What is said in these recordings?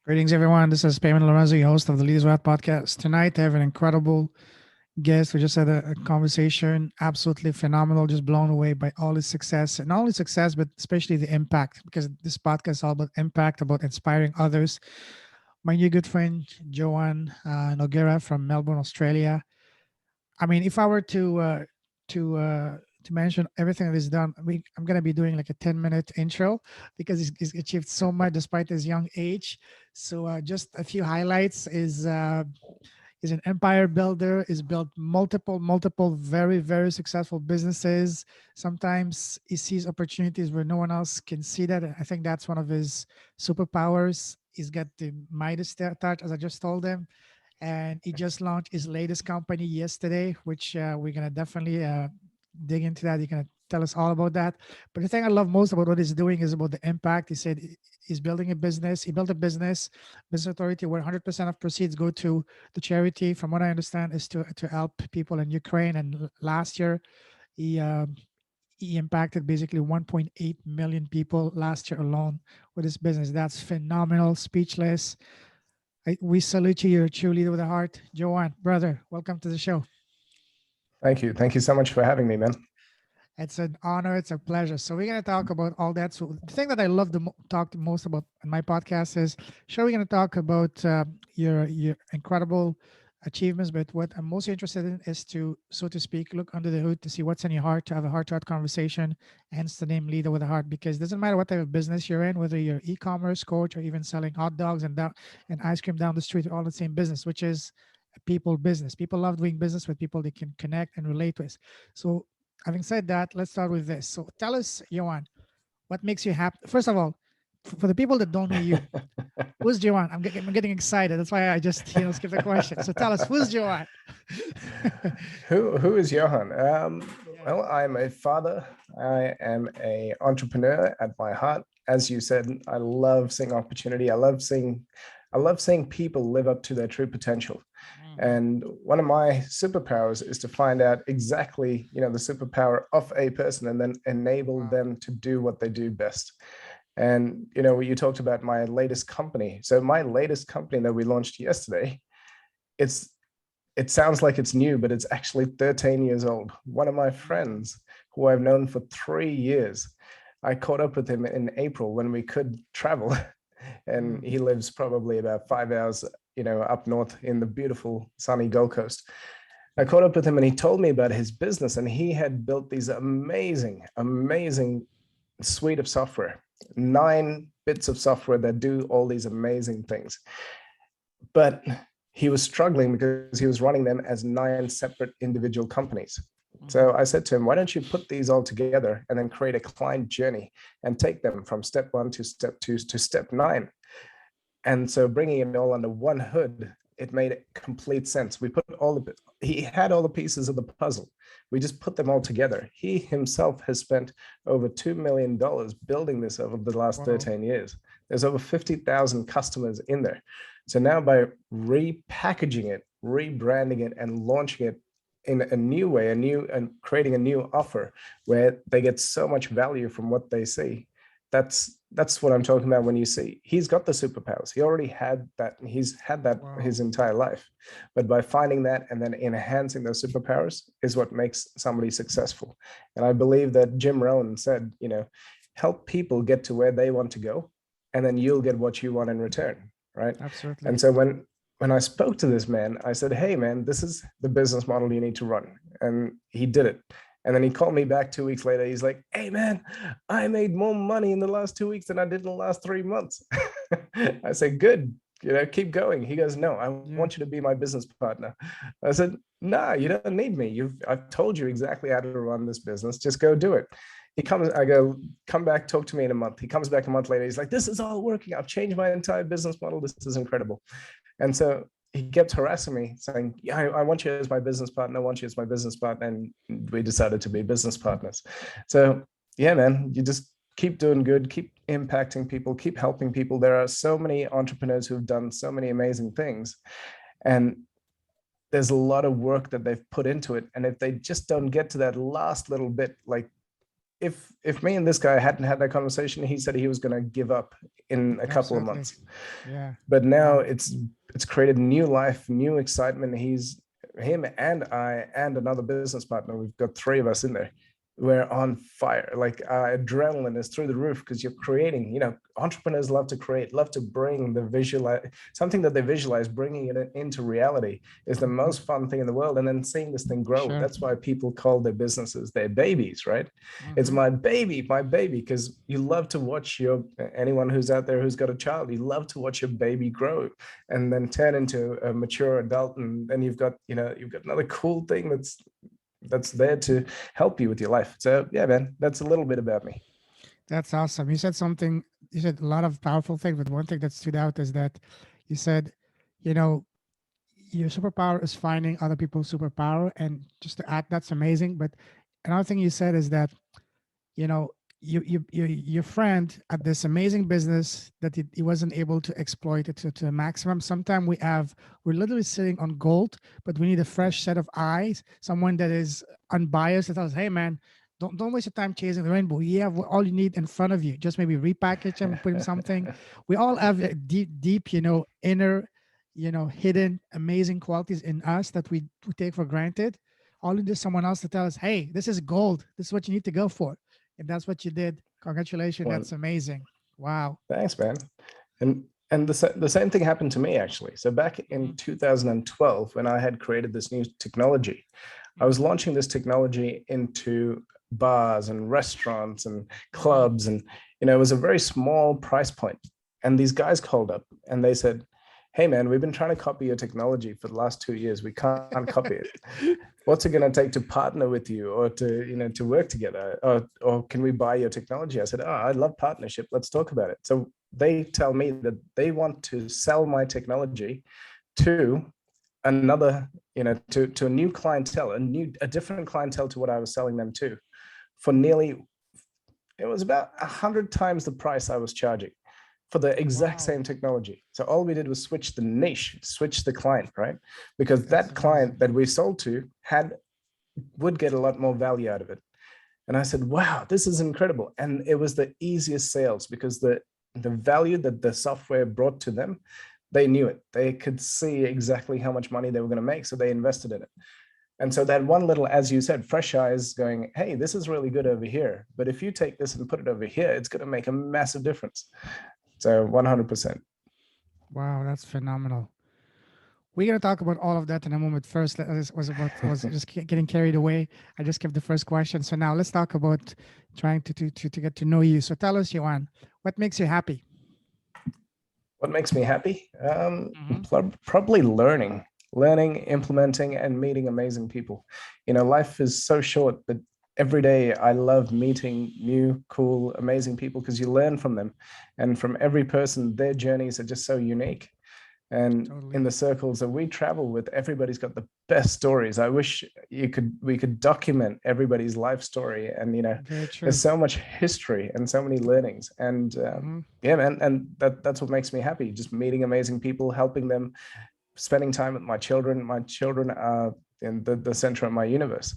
Greetings, everyone. This is Payman Lorenzo, your host of the Leaders Wealth Podcast. Tonight, I have an incredible guest. We just had a conversation, absolutely phenomenal, just blown away by all his success. And not only success, but especially the impact, because this podcast is all about impact, about inspiring others. My new good friend, Johann Nogueira from Melbourne, Australia. I mean, if I were to to mention everything that he's done, I'm gonna be doing like a 10-minute intro because he's achieved so much despite his young age. So just a few highlights is an empire builder. Is built multiple very successful businesses. Sometimes he sees opportunities where no one else can see that. I think that's one of his superpowers. He's got the Midas touch, as I just told him, and he just launched his latest company yesterday, which we're gonna definitely dig into that. You're gonna tell us all about that. But the thing I love most about what he's doing is about the impact. He said he's building a business. He built a business authority where 100% of proceeds go to the charity. From what I understand, is to help people in Ukraine. And last year, he he impacted basically 1.8 million people last year alone with his business. That's phenomenal. Speechless. We salute you. You're a true leader with a heart. Johan, brother, welcome to the show. Thank you. Thank you so much for having me, man. It's an honor. It's a pleasure. So we're going to talk about all that. So the thing that I love to talk the most about in my podcast is, sure, we're going to talk about your incredible achievements, but what I'm most interested in is to, so to speak, look under the hood to see what's in your heart, to have a heart-to-heart conversation, hence the name Leader with a Heart, because it doesn't matter what type of business you're in, whether you're e-commerce coach or even selling hot dogs and ice cream down the street, all the same business, which is a people business. People love doing business with people they can connect and relate with. So having said that, let's start with this. So tell us, Johan, what makes you happy? First of all, for the people that don't know you, who's Johan? I'm getting excited. That's why I just skip the question. So tell us, who's Johan? Who is Johan? Yeah. Well, I'm a father. I am a entrepreneur at my heart. As you said, I love seeing opportunity. I love seeing people live up to their true potential. Mhm. And one of my superpowers is to find out exactly, the superpower of a person and then enable Wow. them to do what they do best. And you talked about my latest company. So my latest company that we launched yesterday, it's it sounds like it's new, but it's actually 13 years old. One of my Mm. friends who I've known for 3 years, I caught up with him in April when we could travel. And Mm. he lives probably about 5 hours, up north in the beautiful sunny Gold Coast. I caught up with him and he told me about his business, and he had built these amazing suite of software, 9 bits of software that do all these amazing things. But he was struggling because he was running them as 9 separate individual companies. Mhm. So I said to him, why don't you put these all together and then create a client journey and take them from step 1 to step 2 to step 9? And so bringing it all under one hood, it made complete sense. He had all the pieces of the puzzle. We just put them all together. He himself has spent over $2 million building this over the last Wow. 13 years. There's over 50,000 customers in there. So now by repackaging it, rebranding it, and launching it in a new way, and creating a new offer where they get so much value from what they see, that's what I'm talking about. When you see he's got the superpowers, he already had that, he's had that Wow. his entire life, but by finding that and then enhancing those superpowers is what makes somebody successful. And I believe that Jim Rohn said, help people get to where they want to go, and then you'll get what you want in return, right? Absolutely. And so when I spoke to this man, I said, hey man, this is the business model you need to run. And he did it. And then he called me back 2 weeks later. He's like, hey, man, I made more money in the last 2 weeks than I did in the last 3 months. I said, good, keep going. He goes, no, I want Yeah. you to be my business partner. I said, nah, you don't need me. I've told you exactly how to run this business. Just go do it. I go, come back, talk to me in a month. He comes back a month later. He's like, this is all working. I've changed my entire business model. This is incredible. And so he kept harassing me, saying, yeah, I want you as my business partner. I want you as my business partner. And we decided to be business partners. So, yeah, man, you just keep doing good, keep impacting people, keep helping people. There are so many entrepreneurs who've done so many amazing things. And there's a lot of work that they've put into it. And if they just don't get to that last little bit, like if me and this guy hadn't had that conversation, he said he was going to give up in a couple of Absolutely. months. Yeah. But now Wow. it's created new life, new excitement. He's him and I and another business partner. We've got three of us in there. We're on fire. Like adrenaline is through the roof because you're creating. Entrepreneurs love to create, love to bring the visual something that they visualize, bringing it into reality is the Mhm. most fun thing in the world. And then seeing this thing grow. Sure. That's why people call their businesses their babies, right? It's Hmm. my baby, because you love to watch your anyone who's out there who's got a child, you love to watch your baby grow and then turn into a mature adult, and then you've got another cool thing that's there to help you with your life. So yeah, man, that's a little bit about me. That's awesome. You said something, you said a lot of powerful things, but one thing that stood out is that you said, you know, your superpower is finding other people's superpower. And just to add, that's amazing. But another thing you said is that, you know, your friend at this amazing business that he wasn't able to exploit it to a maximum. Sometimes we're literally sitting on gold, but we need a fresh set of eyes, someone that is unbiased that tells, hey man, don't waste your time chasing the rainbow. You have all you need in front of you. Just maybe repackage them, put in something. We all have a deep, inner, hidden amazing qualities in us that we take for granted. All you need is someone else to tell us, hey, this is gold. This is what you need to go for, and that's what you did. Congratulations. One, That's amazing. Wow. thanks, man. And the same thing happened to me actually. So back Hmm. in 2012, when I had created this new technology, I was Hmm. launching this technology into bars and restaurants and Hmm. clubs, and it was a very small price point. And these guys called up and they said, "Hey man, we've been trying to copy your technology for the last 2 years. We can't copy it. What's it going to take to partner with you, or to work together, or can we buy your technology?" I said, "Oh, I love partnership. Let's talk about it." So they tell me that they want to sell my technology to another, to a new clientele, a different clientele to what I was selling them to, for nearly, it was about 100 times the price I was charging for the exact Wow. same technology. So all we did was switch the niche, switch the client, right? Because That's that client amazing. that we sold to would get a lot more value out of it. And I said, wow, this is incredible. And it was the easiest sales because the value that the software brought to them, they knew it. They could see exactly how much money they were going to make. So they invested in it. And so that one little, as you said, fresh eyes going, hey, this is really good over here. But if you take this and put it over here, it's going to make a massive difference. So 100%. Wow, that's phenomenal. We're gonna talk about all of that in a moment. First, was just getting carried away. I just kept the first question. So now let's talk about trying to get to know you. So tell us, Johan, what makes you happy? What makes me happy? Hmm. Probably learning, implementing, and meeting amazing people. Life is so short, but every day I love meeting new, cool, amazing people because you learn from them. And from every person, their journeys are just so unique. And in Totally. the circles that we travel with, everybody's got the best stories. I wish we could document everybody's life story. And Very there's true. so much history and so many learnings. And Hmm. yeah, man, and that's what makes me happy. Just meeting amazing people, helping them, spending time with my children. My children are in the center of my universe.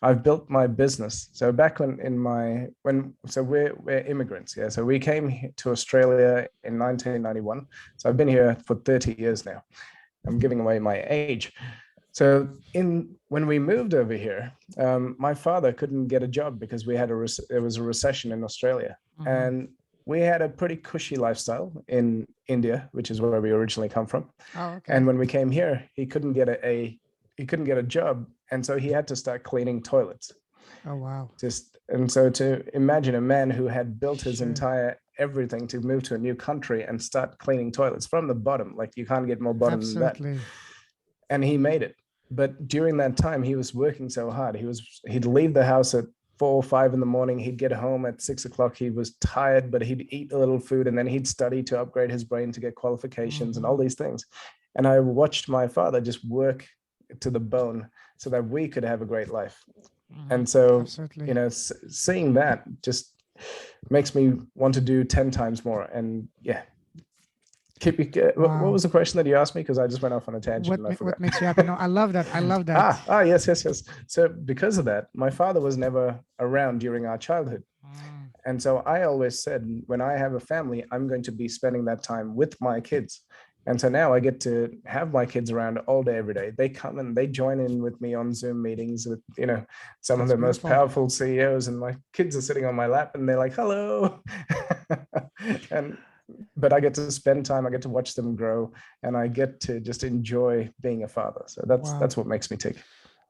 I've built my business. So back we're immigrants, yeah. So we came to Australia in 1991. So I've been here for 30 years now. I'm giving away my age. So in when we moved over here, my father couldn't get a job because there was a recession in Australia, Hmm. and we had a pretty cushy lifestyle in India, which is where we originally come from. Oh, And okay. when we came here, he couldn't get a job, and so he had to start cleaning toilets. Oh, wow. Just and so to imagine a man who had built his Sure. entire everything to move to a new country and start cleaning toilets from the bottom, like you can't get more bottom than that. Absolutely. And he made it. But during that time, he was working so hard. He'd leave the house at 4 or 5 in the morning. He'd get home at 6 o'clock. He was tired, but he'd eat a little food and then he'd study to upgrade his brain to get qualifications and Hmm. all these things. And I watched my father just work to the bone so that we could have a great life. Hmm. And so, Absolutely. seeing that just makes me want to do 10 times more. And yeah, keep you. What Wow. was the question that you asked me? Because I just went off on a tangent and I What forgot. makes you happy? No, I love that. I love that. Yes, yes, yes. So because of that, my father was never around during our childhood. Mm, And so I always said, when I have a family, I'm going to be spending that time with my kids. And so now I get to have my kids around all day, every day. They come and they join in with me on Zoom meetings with, some of that's the most beautiful. powerful CEOs, and my kids are sitting on my lap and they're like, hello. and but I get to spend time, I get to watch them grow, and I get to just enjoy being a father. So that's Wow. that's what makes me tick.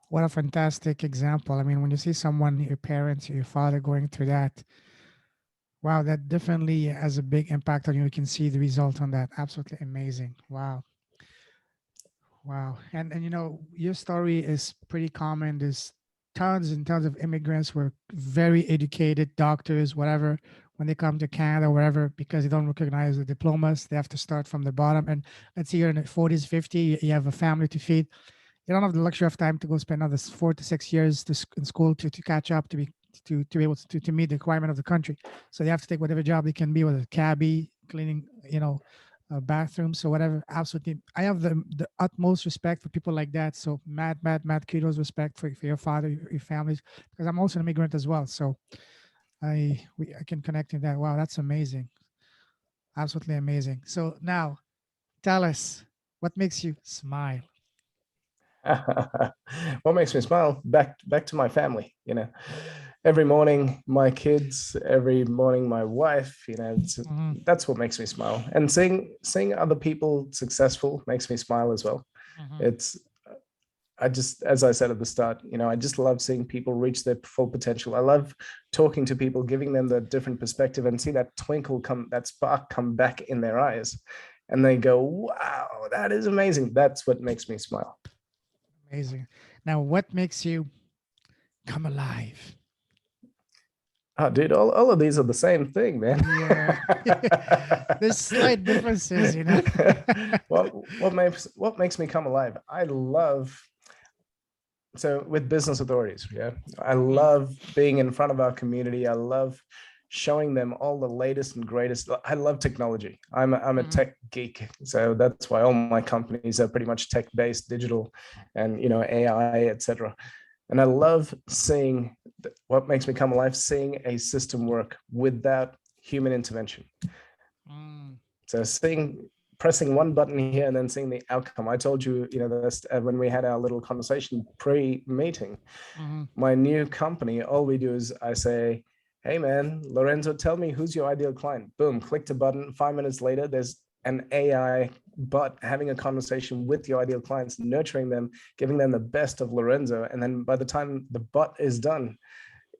What a fantastic example. I mean, when you see someone, your parents, your father going through that, wow, that definitely has a big impact on you. You can see the result on that. Absolutely amazing. Wow. Wow. And your story is pretty common. There's tons and tons of immigrants who are very educated, doctors, whatever, when they come to Canada, wherever, because they don't recognize the diplomas. They have to start from the bottom. And let's say you're in the 40s, 50, you have a family to feed. You don't have the luxury of time to go spend another 4 to 6 years in school to catch up, to be able to meet the requirement of the country. So they have to take whatever job they can be, whether cabbie, cleaning, bathrooms or whatever. Absolutely, I have the utmost respect for people like that. So mad kudos, respect for your father, your families, because I'm also an immigrant as well. So I can connect in that. Wow, that's amazing, absolutely amazing. So now tell us what makes you smile. What makes me smile? Back to my family. Every morning my kids, every morning my wife. Hmm. That's what makes me smile. And seeing other people successful makes me smile as well. Hmm. It's I just, as I said at the start, I just love seeing people reach their full potential. I love talking to people, giving them the different perspective, and see that twinkle come, that spark come back in their eyes, and they go, "Wow, that is amazing." That's what makes me smile. Amazing. Now, what makes you come alive? Oh, dude, all of these are the same thing, man. Yeah. There's slight differences. What makes me come alive? I love, so with business authorities, yeah, I Mm, love being in front of our community. I love showing them all the latest and greatest. I love technology. I'm a mhm. tech geek, so that's why all my companies are pretty much tech based, digital, and AI, etc. And I love seeing what makes me come alive, seeing a system work without human intervention. Mm, So seeing, pressing one button here and then seeing the outcome. I told you, this when we had our little conversation pre-meeting. mhm. My new company, all we do is I say, "Hey man, Lorenzo, tell me who's your ideal client." Boom, clicked a button. 5 minutes later, there's an AI bot having a conversation with your ideal clients, nurturing them, giving them the best of Lorenzo. And then by the time the bot is done,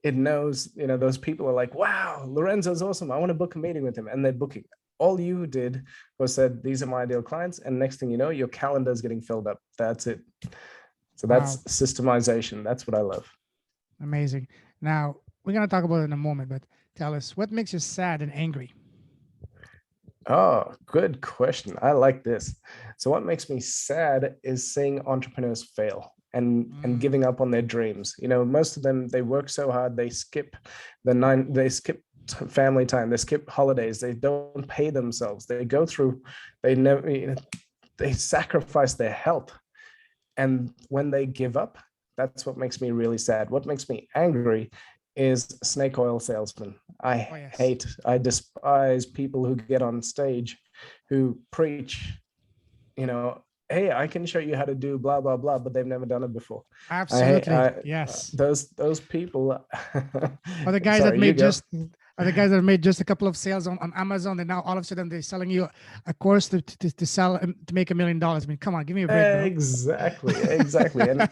it knows, those people are like, "Wow, Lorenzo's awesome. I want to book a meeting with him." And they're booking. All you did was said, "These are my ideal clients." And next thing you know, your calendar is getting filled up. That's it. So that's Wow. systemization. That's what I love. Amazing. Now, we're going to talk about it in a moment, but tell us what makes you sad and angry? Oh, good question. I like this. So what makes me sad is seeing entrepreneurs fail and Mm, giving up on their dreams. Most of them, they work so hard, they skip family time, they skip holidays, they don't pay themselves. They go through, they never, they sacrifice their health. And when they give up, that's what makes me really sad. What makes me angry is snake oil salesmen. oh, yes. I despise people who get on stage who preach, you know, "Hey, I can show you how to do blah blah blah," but they've never done it before. Absolutely. Yes. Those people. Or the guys that Sorry, you made go. just are the guys that made just a couple of sales on Amazon, and now all of a sudden they're selling you a course to sell to make $1 million. I mean, come on, give me a break, bro. Exactly. And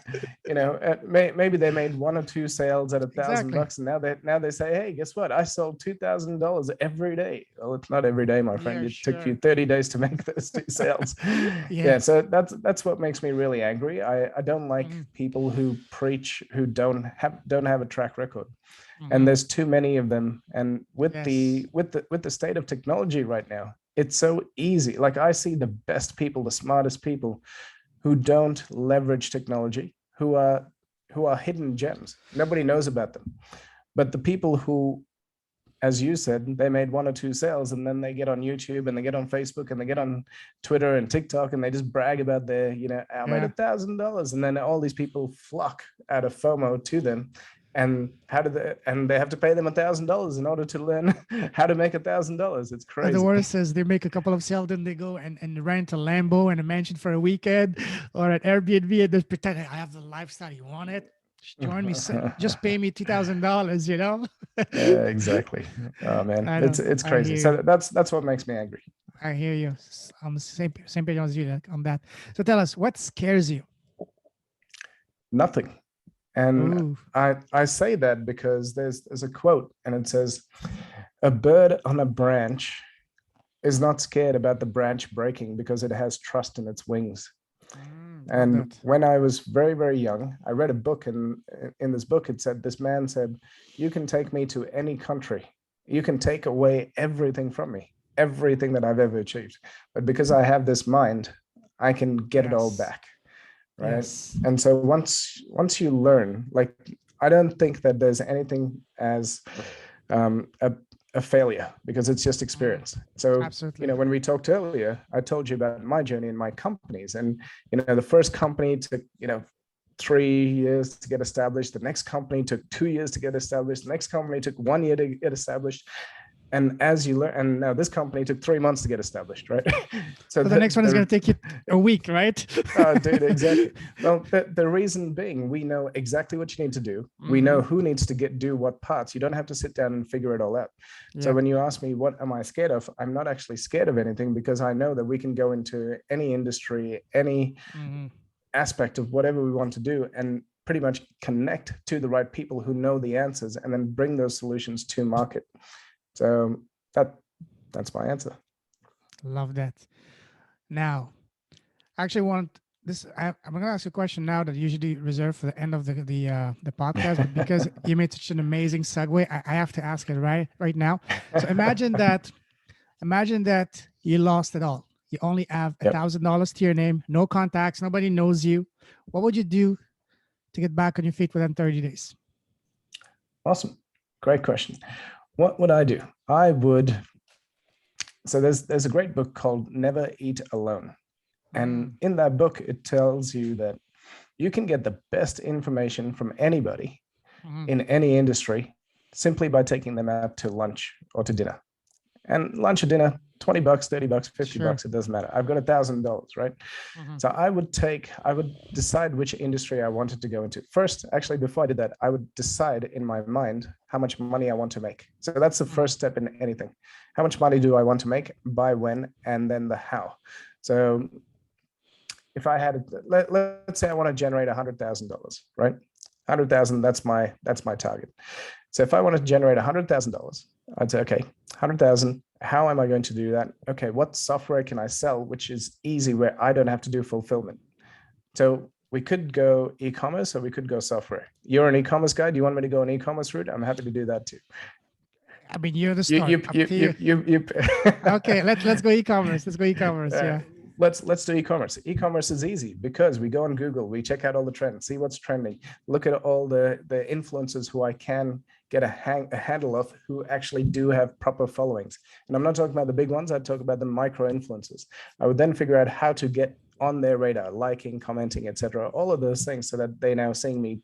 maybe they made one or two sales at a thousand Exactly. bucks, and now they say, "Hey, guess what? I sold $2,000 every day." Well, it's not every day, my friend. Yeah, It took you sure. 30 days to make those two sales. Yeah. Yeah, so that's what makes me really angry. I don't like Mhm. people who preach who don't have a track record, and Mhm. there's too many of them. And with Yes. the state of technology right now, it's so easy. Like, I see the best people, the smartest people who don't leverage technology, who are hidden gems. Nobody knows about them. But the people who as you said, they made one or two sales, and then they get on YouTube and they get on Facebook and they get on Twitter and TikTok, and they just brag about their, I made Yeah. $1,000, and then all these people flock out of FOMO to them. And they have to pay them $1,000 in order to learn how to make $1,000. It's And the crazy. worst is they make a couple of sales, then they go and rent a Lambo and a mansion for a weekend or an Airbnb and just pretend, "Hey, I have the lifestyle. You want it? Just join me. Just pay me $2,000, you know?" Exactly. Oh man, I it's know. it's I crazy. hear So you. that's what makes me angry. I hear you. I'm the same page as you on that. So tell us, what scares you? Nothing. And Ooh. I say that because there's a quote, and it says, "A bird on a branch is not scared about the branch breaking because it has trust in its wings." Love And that. when I was very, very young, I read a book, and in this book, it said, this man said, "You can take me to any country. You can take away everything from me, everything that I've ever achieved. But because I have this mind, I can get it all Yes. back." Right. Yes. And so once you learn, like, I don't think that there's anything as um, a, a failure, because it's just Mm, experience. So, absolutely. when we talked earlier, I told you about my journey in my companies, and the first company took 3 years to get established. The next company took 2 years to get established. The next company took 1 year to get established. And as you learn, and now this company took 3 months to get established, right? So So the next one is going to take you a week, right? dude, exactly. Well, the reason being, we know exactly what you need to do. We Mm-hmm. know who needs to do what parts. You don't have to sit down and figure it all out. So Yep. when you ask me, what am I scared of? I'm not actually scared of anything, because I know that we can go into any industry, any Mm-hmm. aspect of whatever we want to do, and pretty much connect to the right people who know the answers, and then bring those solutions to market. So that that's my answer. Love that. Now, I actually want this. I'm going to ask you a question now that usually reserved for the end of the podcast, but because you made such an amazing segue, I have to ask it right now. So imagine that you lost it all. You only have a Yep. thousand dollars to your name, no contacts, nobody knows you. What would you do to get back on your feet within 30 days? Awesome. Great question. What would I do? I would. So there's a great book called Never Eat Alone. And Mm, in that book, it tells you that you can get the best information from anybody mhm, in any industry simply by taking them out to lunch or to dinner. And lunch or dinner, $20, $30, fifty sure. bucks, it doesn't matter. I've got $1,000, right? Mhm, So I would decide which industry I wanted to go into. First, actually, before I did that, I would decide in my mind how much money I want to make. So that's the mhm, first step in anything. How much money do I want to make, by when, and then the how. So if I had, let's say I want to generate $100,000, right? 100,000, that's my target. So if I want to generate $100,000, I'd say, okay, 100,000. How am I going to do that? Okay, what software can I sell, which is easy, where I don't have to do fulfillment? So we could go e-commerce, or we could go software. You're an e-commerce guy. Do you want me to go an e-commerce route? I'm happy to do that too. I mean, you're the You start. you Up you to you you. you. you Okay, let's go e-commerce. Let's go e-commerce. uh, Yeah. let's do e-commerce. E-commerce is easy because we go on Google, we check out all the trends, see what's trending, look at all the influencers who I can get a handle of, who actually do have proper followings. And I'm not talking about the big ones. I talk about the micro influencers. I would then figure out how to get on their radar, liking, commenting, etc. All of those things, so that they now seeing me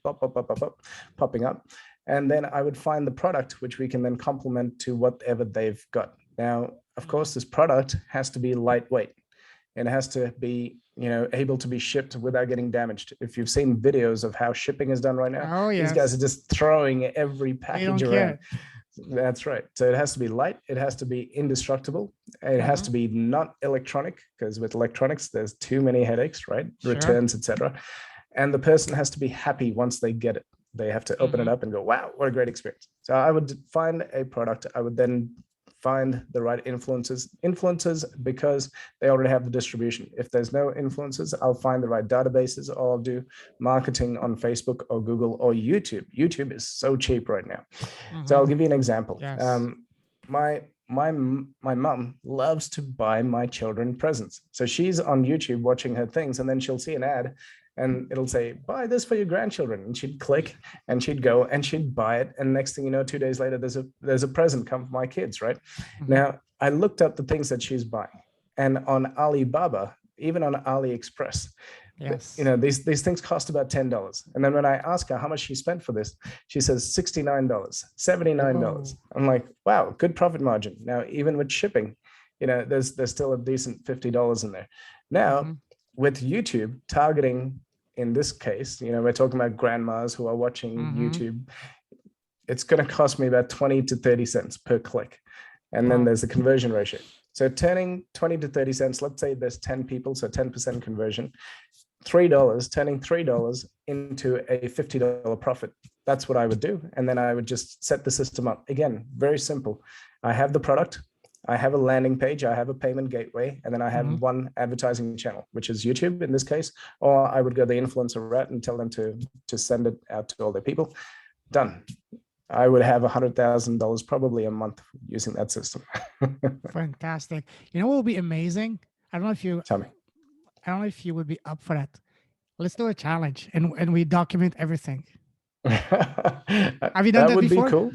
popping up. And then I would find the product which we can then complement to whatever they've got. Now, of Mhm. course, this product has to be lightweight, and it has to be able to be shipped without getting damaged. If you've seen videos of how shipping is done right now, Oh these guys are yes, just throwing every they don't package around. care. That's right. So it has to be light, it has to be indestructible, it has Hmm. to be not electronic, because with electronics there's too many headaches, right? Sure. Returns, etc. And the person has to be happy once they get it. They have to open it Hmm. up and go, wow, what a great experience. So I would find a product. I would then find the right influencers, because they already have the distribution. If there's no influencers, I'll find the right databases, or I'll do marketing on Facebook or Google or YouTube. YouTube is so cheap right now. So I'll Hmm. give you an example. Yes. My mom loves to buy my children presents. So she's on YouTube watching her things, and then she'll see an ad, and it'll say, buy this for your grandchildren. And she'd click and she'd go and she'd buy it. And next thing you know, 2 days later, there's a present come for my kids, right? Mhm. Now, I looked up the things that she's buying. And on Alibaba, even on AliExpress, Yes. these things cost about $10. And then when I ask her how much she spent for this, she says $69, $79. Whoa. I'm like, wow, good profit margin. Now, even with shipping, there's still a decent $50 in there. Now, Mhm. with YouTube targeting, in this case, we're talking about grandmas who are watching Mhm. YouTube. It's going to cost me about 20 to 30 cents per click. And then Wow. there's the conversion ratio. So turning 20 to 30 cents, let's say there's 10 people, so 10% conversion, $3, turning $3 into a $50 profit. That's what I would do. And then I would just set the system up. Again, very simple. I have the product, I have a landing page, I have a payment gateway, and then I have Mhm. one advertising channel, which is YouTube in this case, or I would go the influencer route and tell them to send it out to all their people. Done. I would have $100,000 probably a month using that system. Fantastic. You know what would be amazing? I don't know if you Tell me. I don't know if you would be up for that. Let's do a challenge and we document everything. Have you done That that would be before? cool.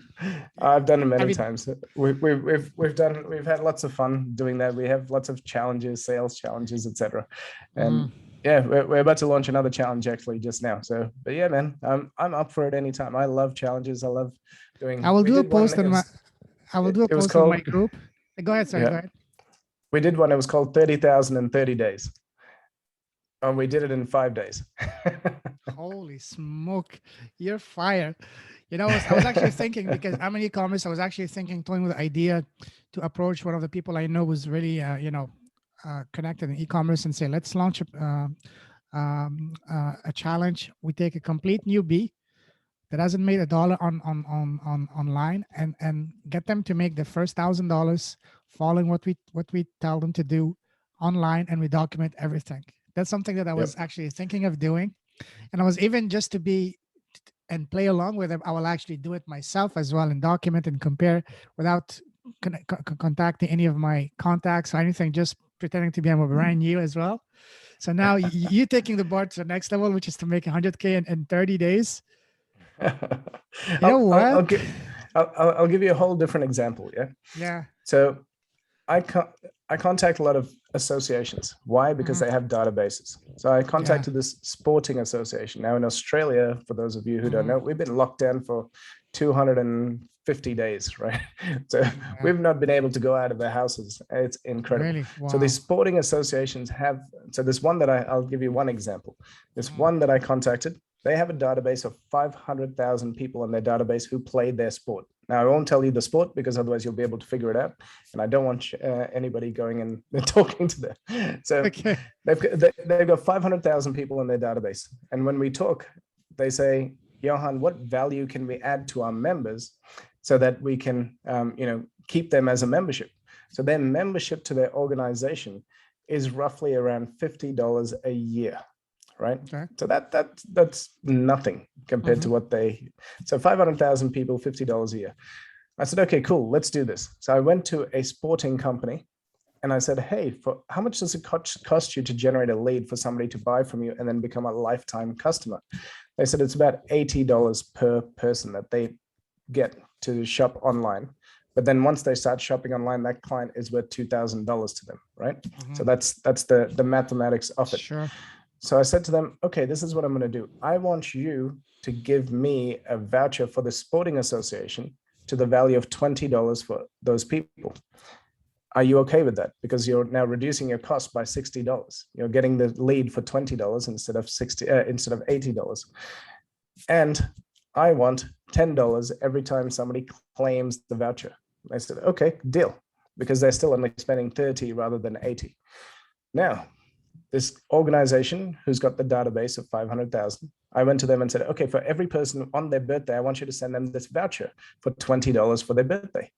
I've done it Have many you times. We've had lots of fun doing that. We have lots of challenges, sales challenges, etc. Mhm. And yeah, we're about to launch another challenge actually just now. So, but yeah, man, I'm up for it anytime. I love challenges. I love I doing. will We do a did one. post on my I will do a It was post on my called group. Go ahead, sorry, go yeah. ahead. We did one. It was called 30,000 in 30 days, and we did it in 5 days. Holy smoke, you're fire. I was actually thinking because I'm in e-commerce. I was actually thinking, toying with the idea to approach one of the people I know who's really, connected in e-commerce and say, let's launch a challenge. We take a complete newbie that hasn't made a dollar on online and get them to make the first $1,000 following what we tell them to do online, and we document everything. That's something that I Yep. was actually thinking of doing, and I was even just to be and play along with them. I will actually do it myself as well and document and compare without contacting any of my contacts or anything, just pretending to be I'm a brand new as well. So now you taking the bar to the next level, which is to make 100K in 30 days. You know I'll, I'll, what? I'll, give, I'll give you a whole different example. Yeah. Yeah. So I I contact a lot of associations. Why? Because Mhm. they have databases. So I Yeah. contacted this sporting association. Now in Australia, for those of you who don't Mhm. know, we've been locked down for 250 days, right? So Yeah. we've not been able to go out of our houses. It's incredible. Really? So these Wow. sporting associations have, so this one that I'll give you one example. This Mhm. one that I contacted, they have a database of 500,000 people in their database who played their sport. Now, I won't tell you the sport because otherwise you'll be able to figure it out. And I don't want anybody going and talking to them. So Okay. they've got 500,000 people in their database. And when we talk, they say, Johan, what value can we add to our members so that we can, keep them as a membership? So their membership to their organization is roughly around $50 a year, right? Okay. So that's nothing compared Mhm. to what they. So 500,000 people, $50 a year. I said, okay, cool, let's do this. So I went to a sporting company and I said, hey, for how much does it cost you to generate a lead for somebody to buy from you and then become a lifetime customer? They said it's about $80 per person that they get to shop online. But then once they start shopping online, that client is worth $2,000 to them, right? So Mhm. that's the mathematics of it. Sure. So I said to them, okay, this is what I'm going to do. I want you to give me a voucher for the sporting association to the value of $20 for those people. Are you okay with that? Because you're now reducing your cost by $60. You're getting the lead for $20 instead of $80. And I want $10 every time somebody claims the voucher. I said, okay, deal, because they're still only spending 30 rather than 80. Now, this organization who's got the database of 500,000, I went to them and said, okay, for every person on their birthday, I want you to send them this voucher for $20 for their birthday.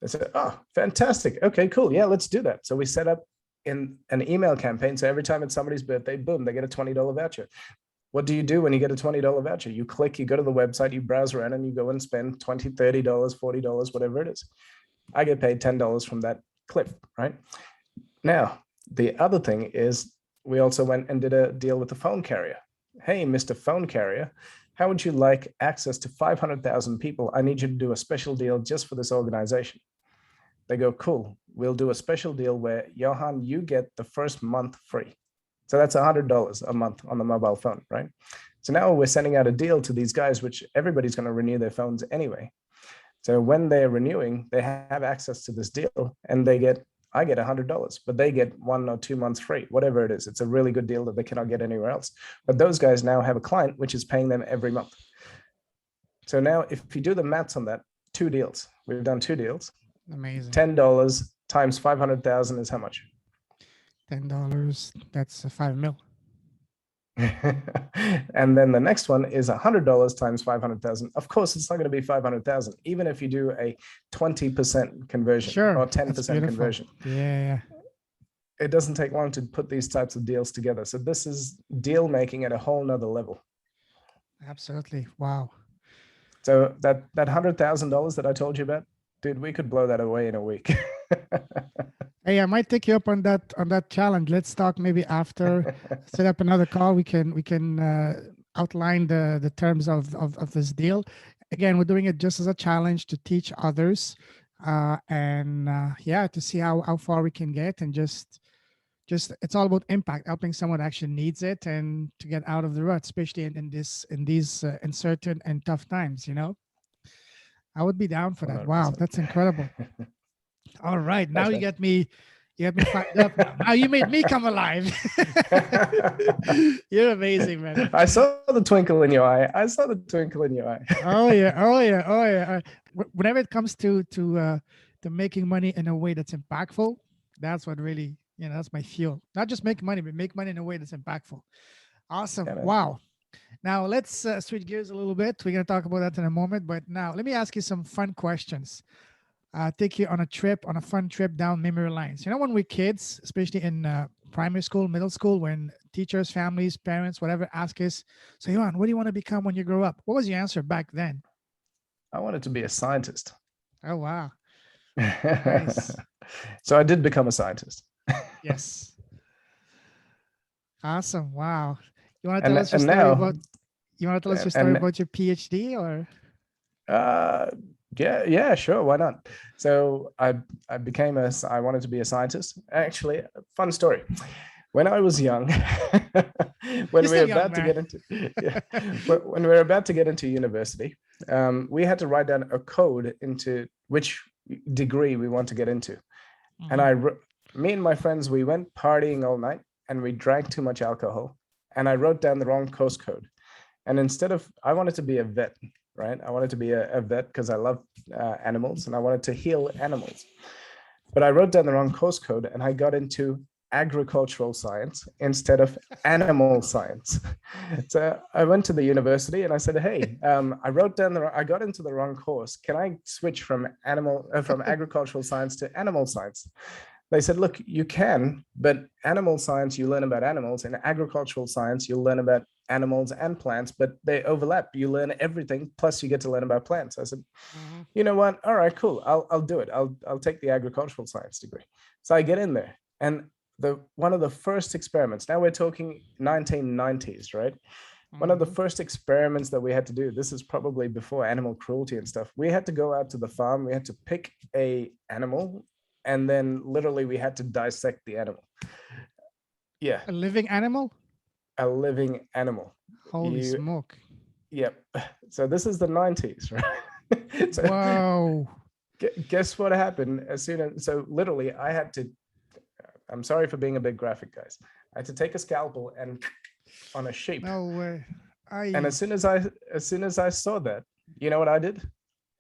They said, oh, fantastic. Okay, cool. Yeah, let's do that. So we set up in an email campaign. So every time it's somebody's birthday, boom, they get a $20 voucher. What do you do when you get a $20 voucher? You click, you go to the website, you browse around, and you go and spend $20, $30, $40, whatever it is. I get paid $10 from that clip, right? Now, the other thing is we also went and did a deal with the phone carrier. hey, Mr. Phone Carrier, how would you like access to 500,000 people? I need you to do a special deal just for this organization. They go, cool, we'll do a special deal where, Johan, you get the first month free. So that's $100 a month on the mobile phone, right? So now we're sending out a deal to these guys, which everybody's going to renew their phones anyway. So when they're renewing, they have access to this deal, and I get $100, but they get 1 or 2 months free, whatever it is. It's a really good deal that they cannot get anywhere else. But those guys now have a client which is paying them every month. So now, if you do the maths on that, two deals. We've done two deals. Amazing. $10 times 500,000 is how much? $10. That's 5 mil. And then the next one is $100 times 500,000. Of course, it's not going to be 500,000, even if you do a 20% conversion Sure. or That's 10% beautiful. conversion. Yeah. It doesn't take long to put these types of deals together. So this is deal making at a whole nother level. Absolutely. Wow. So that $100,000 that I told you about, dude, we could blow that away in a week. Hey, I might take you up on that challenge. Let's talk maybe after. Set up another call. We can outline the terms of this deal. Again, we're doing it just as a challenge to teach others, and yeah, to see how far we can get, and just it's all about impact, helping someone that actually needs it, and to get out of the rut, especially in these uncertain and tough times. I would be down for that. Wow, 100%. that's incredible. All right, now you got me fired up. Now you made me come alive. You're amazing, man. I saw the twinkle in your eye. I saw the twinkle in your eye. Oh yeah, oh yeah, oh yeah. Whenever it comes to making money in a way that's impactful, that's what really, that's my fuel. Not just make money, but make money in a way that's impactful. Awesome. Yeah, man. Wow. Now let's switch gears a little bit. We're gonna talk about that in a moment, but now let me ask you some fun questions. Take you on a fun trip down memory lines. When we're kids, especially in primary school, middle school, when teachers, families, parents, whatever, ask us, so Johan, what do you want to become when you grow up? What was your answer back then? I wanted to be a scientist. Oh, wow. Nice. So I did become a scientist. Yes. Awesome. Wow. You want to tell And us your and story now about, you want to tell us your story and about your PhD or? uh yeah, sure, why not? So I wanted to be a scientist. Actually, fun story. When I was young, when You're we were still young, about to man. get into yeah, when we were about to get into university, we had to write down a code into which degree we want to get into. And Mhm. me and my friends, we went partying all night and we drank too much alcohol. And I wrote down the wrong course code. And I wanted to be a vet, right? I wanted to be a vet because I love animals and I wanted to heal animals. But I wrote down the wrong course code and I got into agricultural science instead of animal science. So I went to the university and I said, "Hey, I got into the wrong course. Can I switch from agricultural science to animal science?" They said, "Look, you can, but animal science, you learn about animals, and agricultural science, you'll learn about animals and plants, but they overlap. You learn everything, plus you get to learn about plants." I said, Mhm. "You know what? All right, cool. I'll do it. I'll take the agricultural science degree." So I get in there, and the one of the first experiments. Now we're talking 1990s, right? One of the Mhm. first experiments that we had to do. This is probably before animal cruelty and stuff. We had to go out to the farm. We had to pick a animal, and then literally we had to dissect the animal. Yeah, A living animal? a living animal. Holy You, smoke. yep. So this is the 90s, right? So Whoa. guess what happened as soon as, so literally I had to, I'm sorry for being a bit graphic, guys. I had to take a scalpel and on a sheep. No way. And I as soon as I saw that, you know what I did?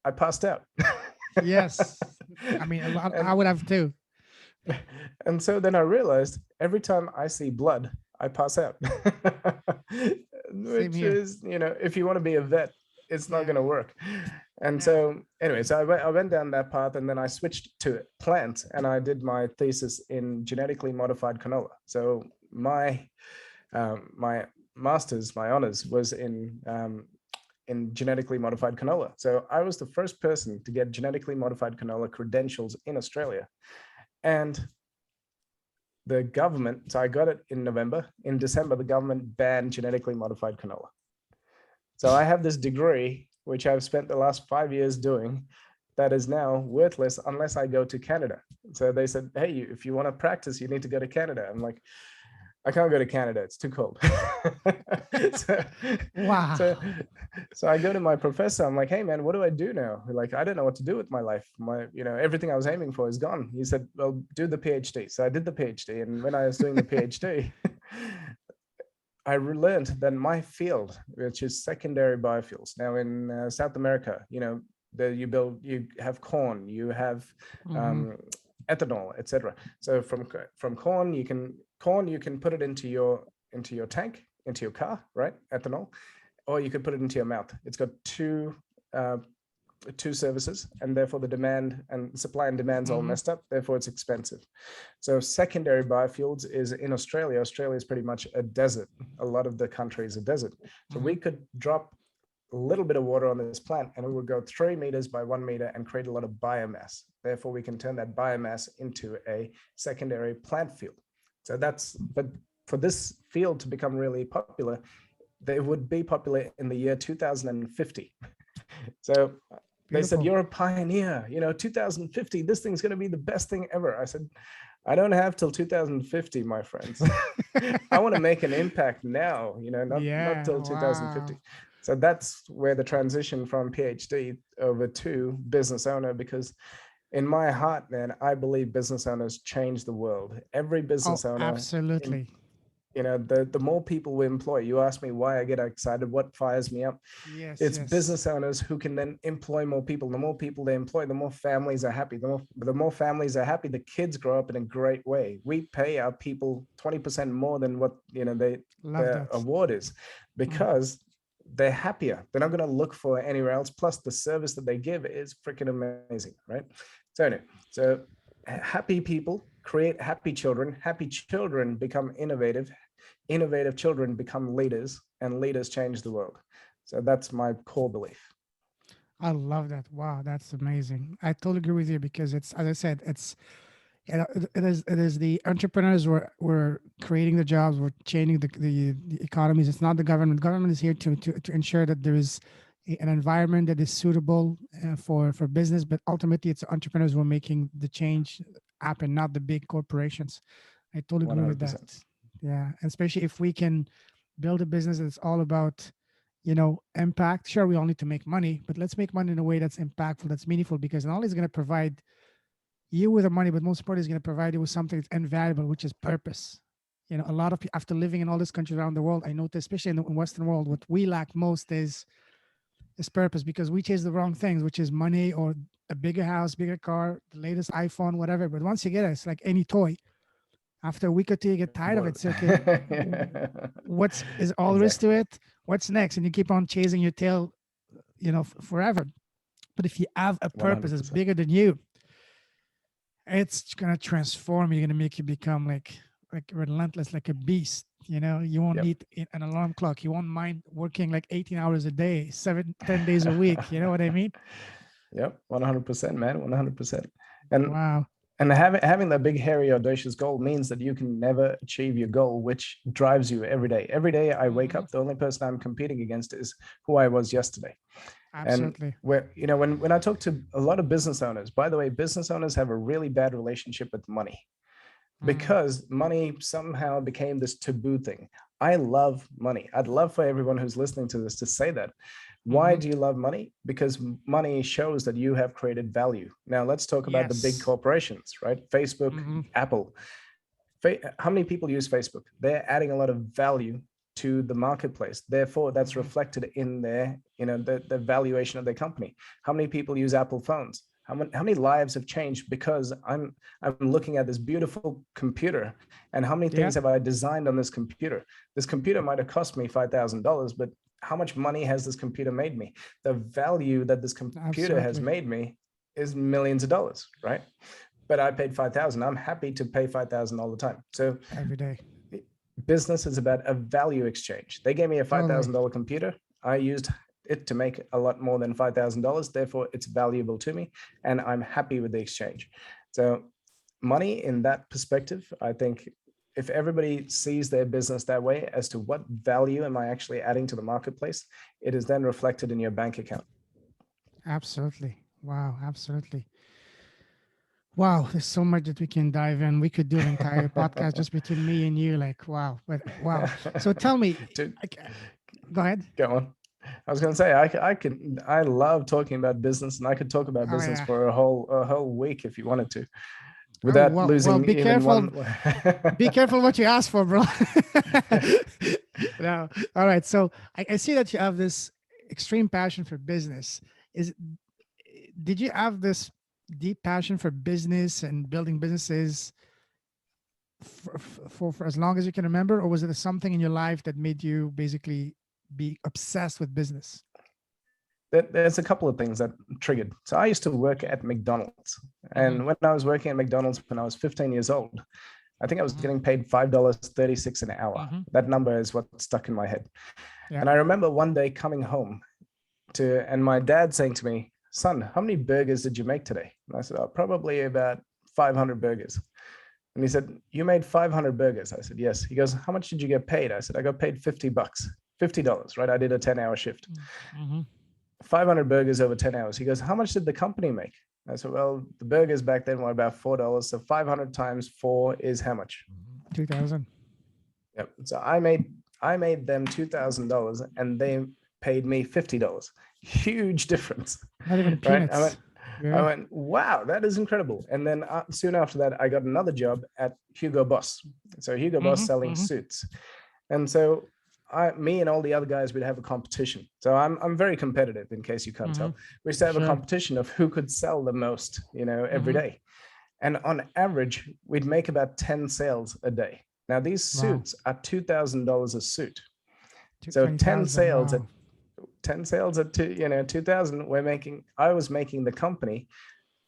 I passed out. Yes. I mean, a lot, I and would have too. and so then I realized every time I see blood, I pass out. Same Which here. is, if you want to be a vet, it's not Yeah. going to work. And Yeah. so, anyway, so I went down that path and then I switched to plant and I did my thesis in genetically modified canola. So, my master's, my honors was in genetically modified canola. So, I was the first person to get genetically modified canola credentials in Australia. And the government, so I got it in November. In December, the government banned genetically modified canola. So I have this degree, which I've spent the last 5 years doing, that is now worthless unless I go to Canada. So they said, hey, if you want to practice, you need to go to Canada. I'm like, I can't go to Canada. It's too cold. so, Wow. so, so I go to my professor. I'm like, hey man, what do I do now? Like, I don't know what to do with my life. Everything I was aiming for is gone. He said, well, do the PhD. So I did the PhD. And when I was doing the PhD, I learned that my field, which is secondary biofuels, now in South America, you have corn, you have Hmm. ethanol, etc. So from corn, you can put it into your tank, into your car, right? Ethanol, or you could put it into your mouth. It's got uh, two services, and therefore the demand and supply and demand's all Hmm. messed up. Therefore, it's expensive. So secondary biofuels is in Australia. Australia is pretty much a desert. A lot of the country is a desert. So Hmm. we could drop a little bit of water on this plant and it would go 3 meters by 1 meter and create a lot of biomass. Therefore, we can turn that biomass into a secondary plant fuel. But for this field to become really popular, they would be popular in the year 2050. So they said, Beautiful. you're a pioneer, 2050, this thing's going to be the best thing ever. I said, I don't have till 2050, my friends. I want to make an impact now, not Yeah. till Wow. 2050. So that's where the transition from PhD over to business owner, because in my heart, man, I believe business owners change the world. Every Oh, business owner in absolutely. the more people we employ, you ask me why I get excited, what fires me up, Yes. it's Yes. business owners who can then employ more people. The more people they employ, the more families are happy. The more families are happy, the kids grow up in a great way. We pay our people 20% more than what Love the that. award is, Mm. because they're happier. They're not going to look for anywhere else. Plus, the service that they give is freaking amazing, right? So anyway, so happy people create happy children. Happy children become innovative. Innovative children become leaders, and leaders change the world. So that's my core belief. I love that. Wow, that's amazing. I totally agree with you because it's, as I said, it is the entrepreneurs were creating the jobs, we're changing the economies. It's not the government. Government is here to ensure that there is an environment that is suitable for business, but ultimately it's the entrepreneurs who are making the change happen, not the big corporations. I totally agree with that. 100%. Yeah, especially if we can build a business that's all about, impact. Sure, we all need to make money, but let's make money in a way that's impactful, that's meaningful, because not only is going to provide you with the money, but most importantly, is going to provide you with something that's invaluable, which is purpose. A lot of people, after living in all these countries around the world, I noticed, especially in the Western world, what we lack most is purpose, because we chase the wrong things, which is money or a bigger house, bigger car, the latest iPhone, whatever. But once you get it, it's like any toy. After a week or two, you get tired of it. So, okay, what's is all there is Exactly. to it? What's next? And you keep on chasing your tail, forever. But if you have a purpose that's 100%. bigger than you, it's gonna transform you. You're gonna make you become like relentless, like a beast. You won't Yep. need an alarm clock. You won't mind working like 18 hours a day, 7, 10 days a week. You know what I mean? Yep. 100%, man. 100%. And Wow. and having that big, hairy, audacious goal means that you can never achieve your goal, which drives you every day. Every day I wake Hmm. up, the only person I'm competing against is who I was yesterday. And Absolutely. when I talk to a lot of business owners, by the way, business owners have a really bad relationship with money, Mm. because money somehow became this taboo thing. I love money. I'd love for everyone who's listening to this to say that. Why Hmm. do you love money? Because money shows that you have created value. Now, let's talk about the big Yes. corporations, right? Facebook, Hmm. Apple. How many people use Facebook? They're adding a lot of value to the marketplace. Therefore, that's Hmm. reflected in the valuation of their company. How many people use Apple phones? How many lives have changed because I'm looking at this beautiful computer, and how many things Yeah. have I designed on this computer? This computer might have cost me $5,000, but how much money has this computer made me? The value that this computer has Absolutely. made me is millions of dollars, right? But I paid 5,000. I'm happy to pay 5,000 all the time. So Every day. business is about a value exchange. They gave me a Totally. $5,000 computer. I used it to make a lot more than $5,000. Therefore, it's valuable to me, and I'm happy with the exchange. So money in that perspective, I think if everybody sees their business that way as to what value am I actually adding to the marketplace, it is then reflected in your bank account. Absolutely. Wow. Absolutely. Wow. There's so much that we can dive in. We could do an entire podcast just between me and you. Like, wow. But wow. So tell me, To go ahead. go on. I was going to say I love talking about business, and I could talk about Oh, business yeah. for a whole week if you wanted to, Oh, without well, losing be even careful. one. Be careful what you ask for, bro. No. All right. So I see that you have this extreme passion for business. Is did you have this deep passion for business and building businesses for as long as you can remember, or was it something in your life that made you basically be obsessed with business? There's a couple of things that triggered. So I used to work at McDonald's, Mm-hmm. and when I was working at McDonald's when I was 15 years old, I think I was Mm-hmm. getting paid $5.36 an hour. Mm-hmm. That number is what stuck in my head. Yeah. And I remember one day coming home and my dad saying to me, "Son, how many burgers did you make today?" And I said, "Oh, probably about 500 burgers." And he said, "You made 500 burgers?" I said, "Yes." He goes, "How much did you get paid?" I said, "I got paid $50, $50, right? I did a 10-hour shift. Mm-hmm. 500 burgers over 10 hours." He goes, "How much did the company make?" I said, "Well, the burgers back then were about $4. So 500 times 4 is how much?" 2000. Yep. So I made them $2,000 and they paid me $50. Huge difference, Not even right? I peanuts. went, I Yeah. went, wow, that is incredible. And then soon after that, I got another job at Hugo Boss. So Hugo Boss Mm-hmm. selling Mm-hmm. suits. And so me and all the other guys would have a competition. So I'm very competitive, in case you can't Mm-hmm. tell. We used to have a Sure. competition of who could sell the most, every Mm-hmm. day. And on average, we'd make about 10 sales a day. Now, these Wow. suits are $2,000 a suit. So 10 20,000. sales at Wow. 10 sales at 2,000, I was making the company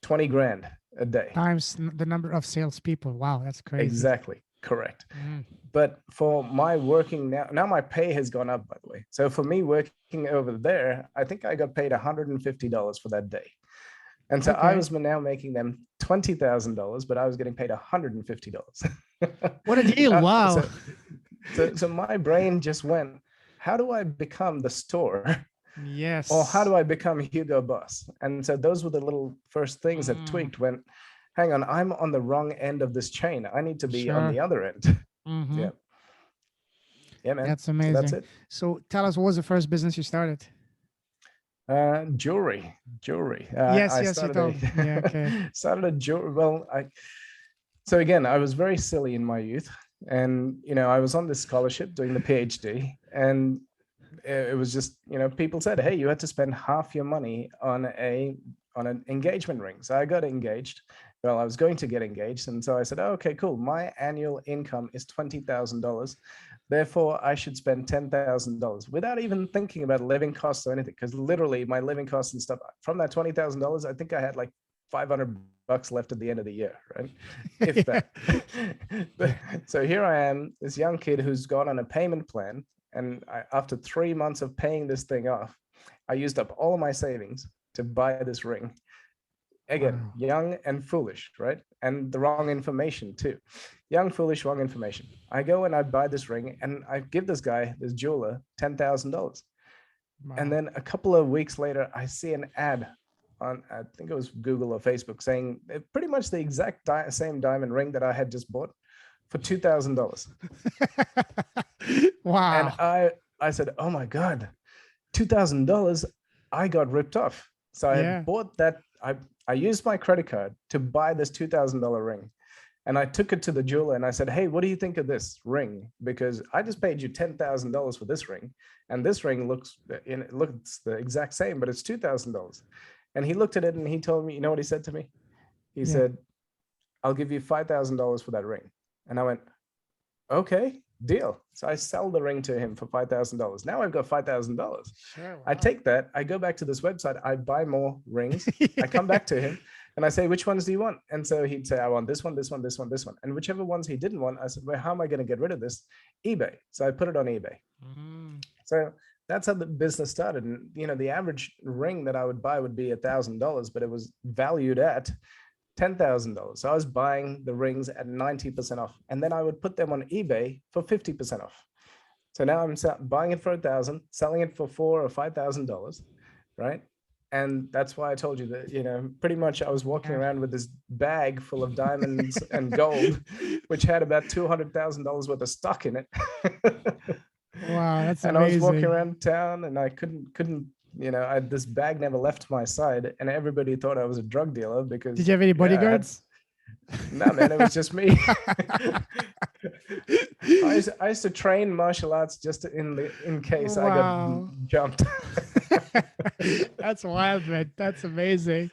20 grand a day. Times the number of salespeople. Wow, that's crazy. Exactly. Correct. Mm. But for my working now my pay has gone up, by the way. So for me working over there, I think I got paid $150 for that day. And so I Okay. was now making them $20,000, but I was getting paid $150. What a deal. Wow. So my brain just went, how do I become the store? Or how Yes. do I become Hugo Boss? And so those were the little first things that Mm. tweaked when, hang on, I'm on the wrong end of this chain. I need to be on Sure. the other end. Mm-hmm. Yeah. Yeah, man. That's So that's amazing. it. So tell us, what was the first business you started? Jewelry. Yes, I yes, you told. Yeah, okay. started a jewelry. Well, so again, I was very silly in my youth, and I was on this scholarship doing the PhD, and it was just people said, "Hey, you had to spend half your money on an engagement ring." So I got engaged. Well, I was going to get engaged, and so I said, oh, "Okay, cool. My annual income is $20,000. Therefore, I should spend $10,000 without even thinking about living costs or anything." Because literally, my living costs and stuff from that $20,000, I think I had like $500 left at the end of the year, right? If Yeah. that. So here I am, this young kid who's gone on a payment plan, and after 3 months of paying this thing off, I used up all of my savings to buy this ring. Again, Wow. young and foolish, right? And the wrong information too. Young, foolish, wrong information. I go and I buy this ring, and I give this guy, this jeweler, $10,000. And Wow. then a couple of weeks later, I see an ad on, I think it was Google or Facebook, saying pretty much the exact same diamond ring that I had just bought for $2,000. And Wow. I said, "Oh my God, $2,000, I got ripped off." So I Yeah. bought that. I used my credit card to buy this $2,000 ring. And I took it to the jeweler and I said, "Hey, what do you think of this ring? Because I just paid you $10,000 for this ring. And this ring looks the exact same, but it's $2,000. And he looked at it and he told me, you know what he said to me? He Yeah. said, "I'll give you $5,000 for that ring." And I went, "Okay, deal." So I sell the ring to him for $5,000. Now I've got $5,000. Sure. I Wow. take that, I go back to this website, I buy more rings, I come Yeah. back to him and I say, "Which ones do you want?" And so he'd say, "I want this one, this one, this one, this one." And whichever ones he didn't want, I said, "Well, how am I going to get rid of this?" eBay. So I put it on eBay. Mm. So that's how the business started. And the average ring that I would buy would be $1,000, but it was valued at $10,000. So I was buying the rings at 90% off, and then I would put them on eBay for 50% off. So now I'm buying it for 1,000, selling it for $4,000 or $5,000, right? And that's why I told you that, pretty much I was walking Yeah. around with this bag full of diamonds and gold, which had about $200,000 worth of stock in it. Wow, that's And I was walking amazing. around town, and I couldn't, this bag never left my side, and everybody thought I was a drug dealer Did because, you have any yeah, I had, bodyguards? no, man, it was just me. I used to train martial arts just in case I got Wow. jumped. That's wild, man. That's amazing.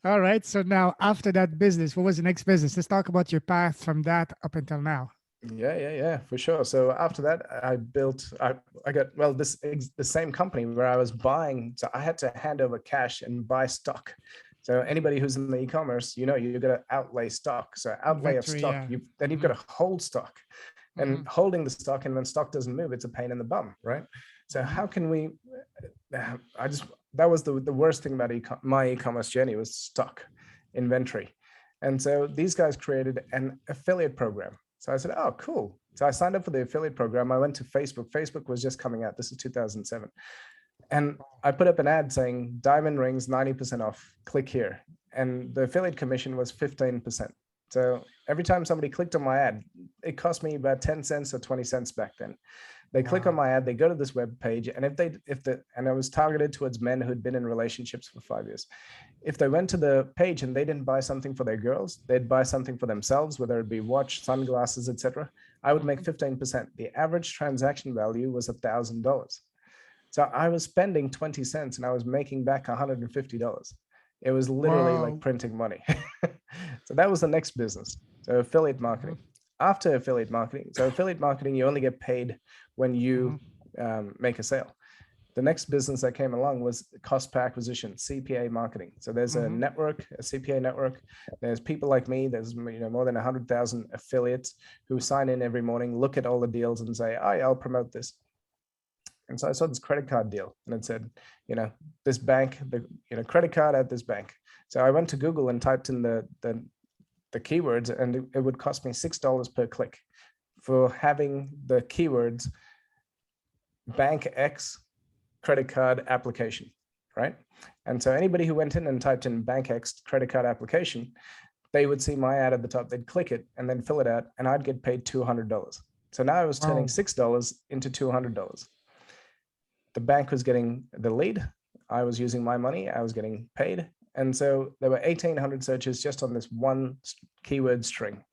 All right. So now, after that business, what was the next business? Let's talk about your path from that up until now. Yeah, for sure. So after that, I got, well, the same company where I was buying. So I had to hand over cash and buy stock. So anybody who's in the e-commerce, you've got to outlay stock. So outlay of Inventory. stock, Yeah. then you've got to hold stock, Mm-hmm. and holding the stock, and when stock doesn't move, it's a pain in the bum, right? So Mm-hmm. how can we? I just that was the worst thing about my e-commerce journey was stock, inventory, and so these guys created an affiliate program. So I said, oh, cool. So I signed up for the affiliate program. I went to Facebook. Facebook was just coming out. This is 2007. And I put up an ad saying diamond rings 90% off, click here. And the affiliate commission was 15%. So every time somebody clicked on my ad, it cost me about 10 cents or 20 cents back then. They click on Wow. my ad, they go to this web page, and and I was targeted towards men who'd been in relationships for 5 years. If they went to the page and they didn't buy something for their girls, they'd buy something for themselves, whether it be watch, sunglasses, etc. I would make Mhm. 15%. The average transaction value was $1,000. So I was spending 20 cents and I was making back $150. It was literally like Wow. printing money. So that was the next business. So affiliate Mhm. marketing. After affiliate marketing, you only get paid when Mhm. you make a sale. The next business that came along was cost per acquisition, CPA marketing. So there's a Mhm. network, a CPA network. There's people like me. There's more than 100,000 affiliates who sign in every morning, look at all the deals, and say, "Oh, yeah, I'll promote this." And so I saw this credit card deal, and it said, this bank, credit card at this bank. So I went to Google and typed in the keywords, and it would cost me $6 per click for having the keywords bank X credit card application, right? And so anybody who went in and typed in bank X credit card application, they would see my ad at the top. They'd click it and then fill it out, and I'd get paid $200. So now I was turning Wow. $6 into $200. The bank was getting the lead. I was using my money. I was getting paid. And so there were 1,800 searches just on this one keyword string.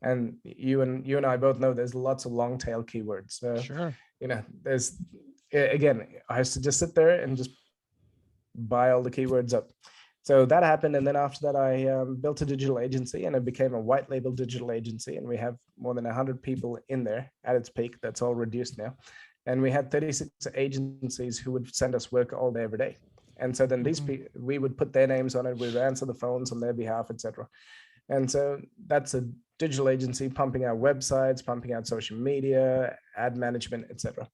And you and I both know there's lots of long tail keywords. So, Sure. there's, again, I used to just sit there and just buy all the keywords up. So that happened. And then after that, I built a digital agency, and it became a white label digital agency. And we have more than 100 people in there at its peak. That's all reduced now. And we had 36 agencies who would send us work all day, every day. And so then Mhm. we would put their names on it. We would answer the phones on their behalf, etc. And so that's a digital agency pumping out websites, pumping out social media, ad management, etc.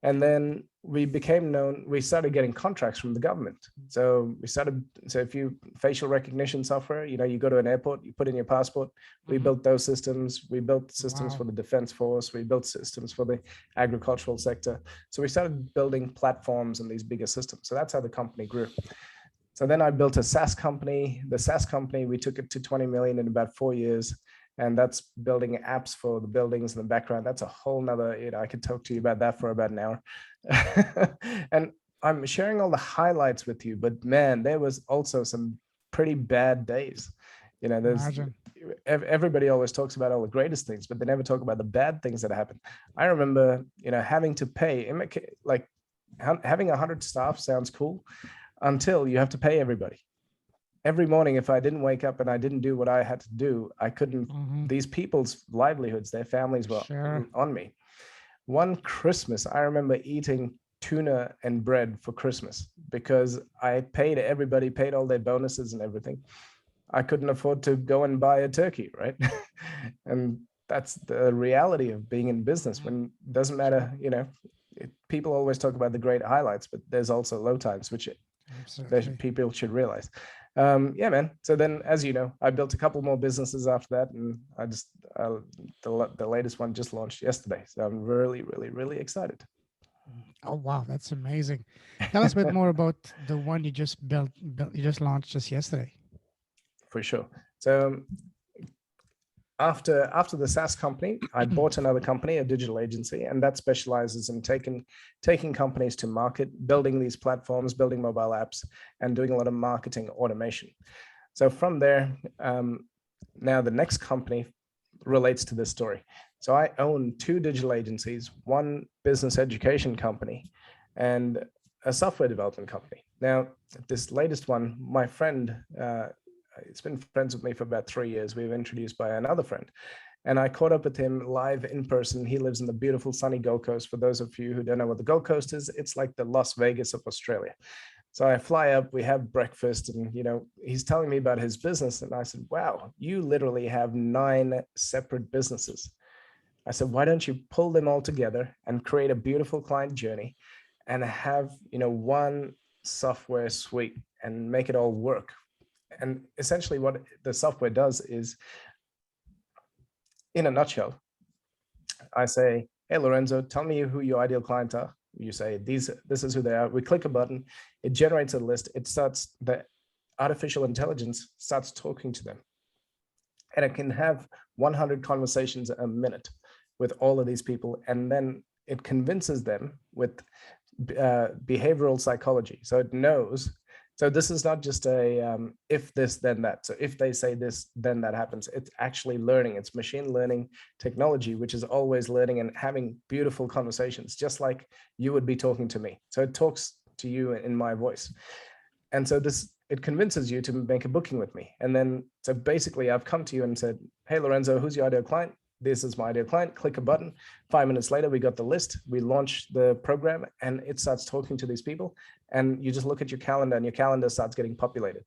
And then we started getting contracts from the government. So if you facial recognition software, you go to an airport, you put in your passport. We Mhm. built those systems. We built systems Wow. for the defense force. We built systems for the agricultural sector. So we started building platforms and these bigger systems. So that's how the company grew. So then I built a SaaS company. The SaaS company, we took it to 20 million in about 4 years. And that's building apps for the buildings in the background. That's a whole nother, I could talk to you about that for about an hour. And I'm sharing all the highlights with you, but man, there was also some pretty bad days. There's Imagine. everybody always talks about all the greatest things, but they never talk about the bad things that happen. I remember, having to pay, like having 100 staff sounds cool until you have to pay everybody. Every morning, if I didn't wake up and I didn't do what I had to do, I couldn't, Mhm. these people's livelihoods, their families were Sure. on me. One Christmas, I remember eating tuna and bread for Christmas because I paid everybody, paid all their bonuses and everything. I couldn't afford to go and buy a turkey, right? And that's the reality of being in business. Mhm. When it doesn't Sure. matter, people always talk about the great highlights, but there's also low times, which Absolutely. people should realize. Yeah, man. So then, as you know, I built a couple more businesses after that, and the latest one just launched yesterday. So I'm really, really, really excited. Oh wow, that's amazing. Tell us a bit more about the one you just you just launched just yesterday. For sure. So after the SaaS company, I bought another company, a digital agency, and that specializes in taking companies to market, building these platforms, building mobile apps, and doing a lot of marketing automation. So from there, now the next company relates to this story. So I own two digital agencies, one business education company, and a software development company. Now, this latest one, my friend, it's been friends with me for about 3 years. We were introduced by another friend, and I caught up with him live in person. He lives in the beautiful sunny Gold Coast. For those of you who don't know what the Gold Coast is, it's like the Las Vegas of Australia. So I fly up, we have breakfast, and he's telling me about his business, and I said, "Wow, you literally have 9 separate businesses." I said, "Why don't you pull them all together and create a beautiful client journey, and have one software suite and make it all work?" And essentially, what the software does is, in a nutshell, I say, "Hey, Lorenzo, tell me who your ideal client are." You say, this is who they are. We click a button, it generates a list. The artificial intelligence starts talking to them. And it can have 100 conversations a minute with all of these people. And then it convinces them with behavioral psychology. So it knows. So this is not just a if this, then that. So if they say this, then that happens. It's actually learning. It's machine learning technology, which is always learning and having beautiful conversations, just like you would be talking to me. So it talks to you in my voice. And so it convinces you to make a booking with me. And then, so basically I've come to you and said, "Hey, Lorenzo, who's your ideal client? This is my ideal client." Click a button. 5 minutes later, we got the list. We launch the program, and it starts talking to these people. And you just look at your calendar, and your calendar starts getting populated.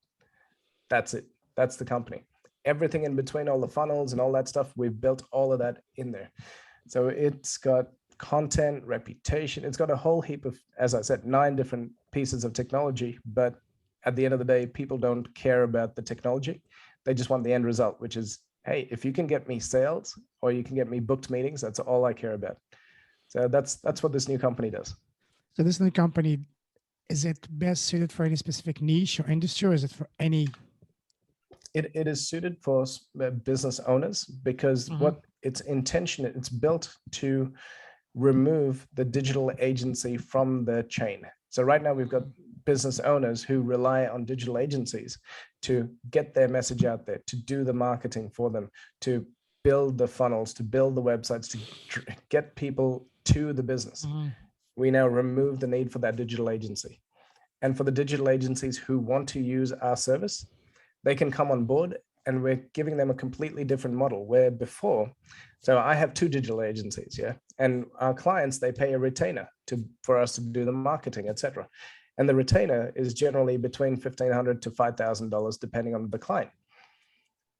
That's it. That's the company. Everything in between, all the funnels and all that stuff, we've built all of that in there. So it's got content, reputation. It's got a whole heap of, as I said, 9 different pieces of technology. But at the end of the day, people don't care about the technology. They just want the end result, which is, hey, if you can get me sales or you can get me booked meetings, that's all I care about. So that's what this new company does. So this new company, is it best suited for any specific niche or industry, or is it for any? It is suited for business owners because what its intention, it's built to remove the digital agency from the chain. So right now we've got business owners who rely on digital agencies to get their message out there, to do the marketing for them, to build the funnels, to build the websites, to get people to the business. We now remove the need for that digital agency. And for the digital agencies who want to use our service, they can come on board, and we're giving them a completely different model where before, so I have 2 digital agencies, yeah, and our clients, they pay a retainer for us to do the marketing, etc. And the retainer is generally between $1,500 to $5,000 depending on the client.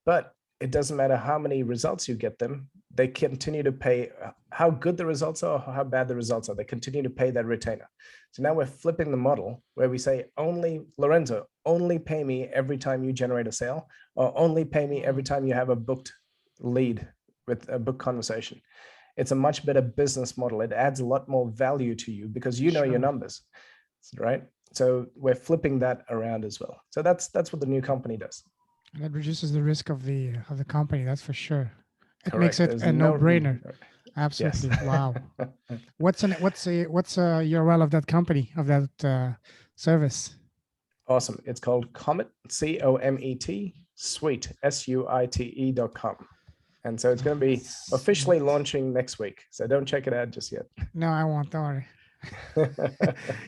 But it doesn't matter how many results you get them, they continue to pay, how good the results are or how bad the results are, they continue to pay that retainer. So now we're flipping the model where we say, only Lorenzo, only pay me every time you generate a sale, or only pay me every time you have a booked lead with a book conversation. It's a much better business model. It adds a lot more value to you because you know your numbers, right? So we're flipping that around as well. So that's what the new company does. And that reduces the risk of the company. That's for sure. It Correct. makes it There's a no-brainer. Yes. Absolutely. Wow. What's a URL of that company, of that service? Awesome. It's called Comet, COMET, Suite, SUITE.com. And so it's going to be officially launching next week. So don't check it out just yet. No, I won't. Don't worry.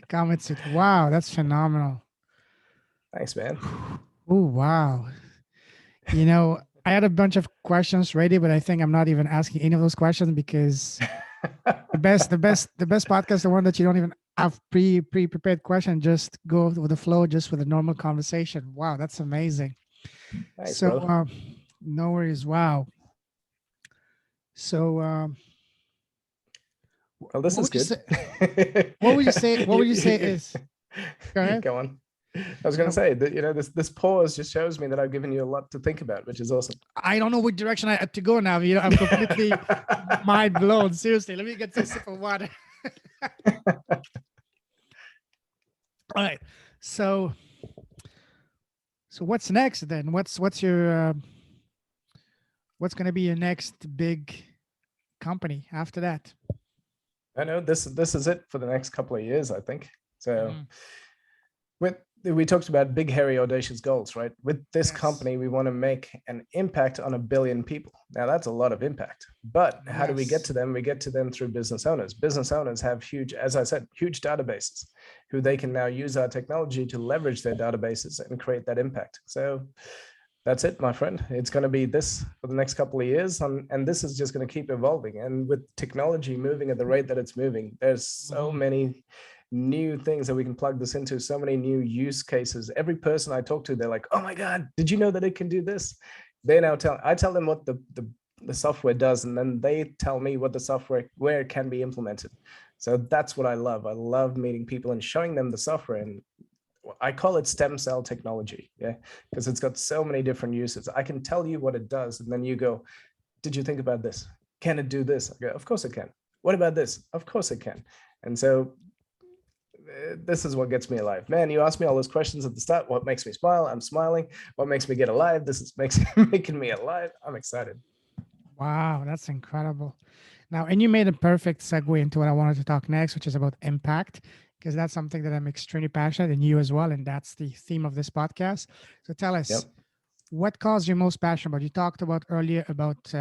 Comments it. Wow, that's phenomenal. Thanks, man. Oh, wow. I had a bunch of questions ready, but I think I'm not even asking any of those questions because the best podcast, the one that you don't even have prepared question, just go with the flow, just with a normal conversation. Wow, that's amazing. Thanks, So, bro. no worries. Wow. So, Well, this what is would you good. say? What would you say? What would you say is? Go ahead. Go on. I was going to say that, this pause just shows me that I've given you a lot to think about, which is awesome. I don't know which direction I have to go now. I'm completely mind blown. Seriously, let me get a sip of water. All right. So, what's next then? What's your what's going to be your next big company after that? I know this is it for the next couple of years, I think. So Mhm. we talked about big, hairy, audacious goals, right? With this Yes. company, we want to make an impact on 1 billion people. Now, that's a lot of impact. But how do we get Yes. to them? We get to them through business owners. Business owners have huge, as I said, huge databases who they can now use our technology to leverage their databases and create that impact. So that's it, my friend. It's going to be this for the next couple of years. And this is just going to keep evolving. And with technology moving at the rate that it's moving, there's so many new things that we can plug this into, so many new use cases. Every person I talk to, they're like, oh my God, did you know that it can do this? I tell them what the software does, and then they tell me what the software, where it can be implemented. So that's what I love. I love meeting people and showing them the software. And I call it stem cell technology, yeah, because it's got so many different uses. I can tell you what it does, and then you go, did you think about this? Can it do this? I go, of course it can. What about this? Of course it can. And so this is what gets me alive. Man, you asked me all those questions at the start. What makes me smile? I'm smiling. What makes me get alive? This is making me alive. I'm excited. Wow, that's incredible. Now, and you made a perfect segue into what I wanted to talk next, which is about impact, because that's something that I'm extremely passionate, and you as well, and that's the theme of this podcast. So tell us, Yep. what cause you're most passionate about? You talked about earlier about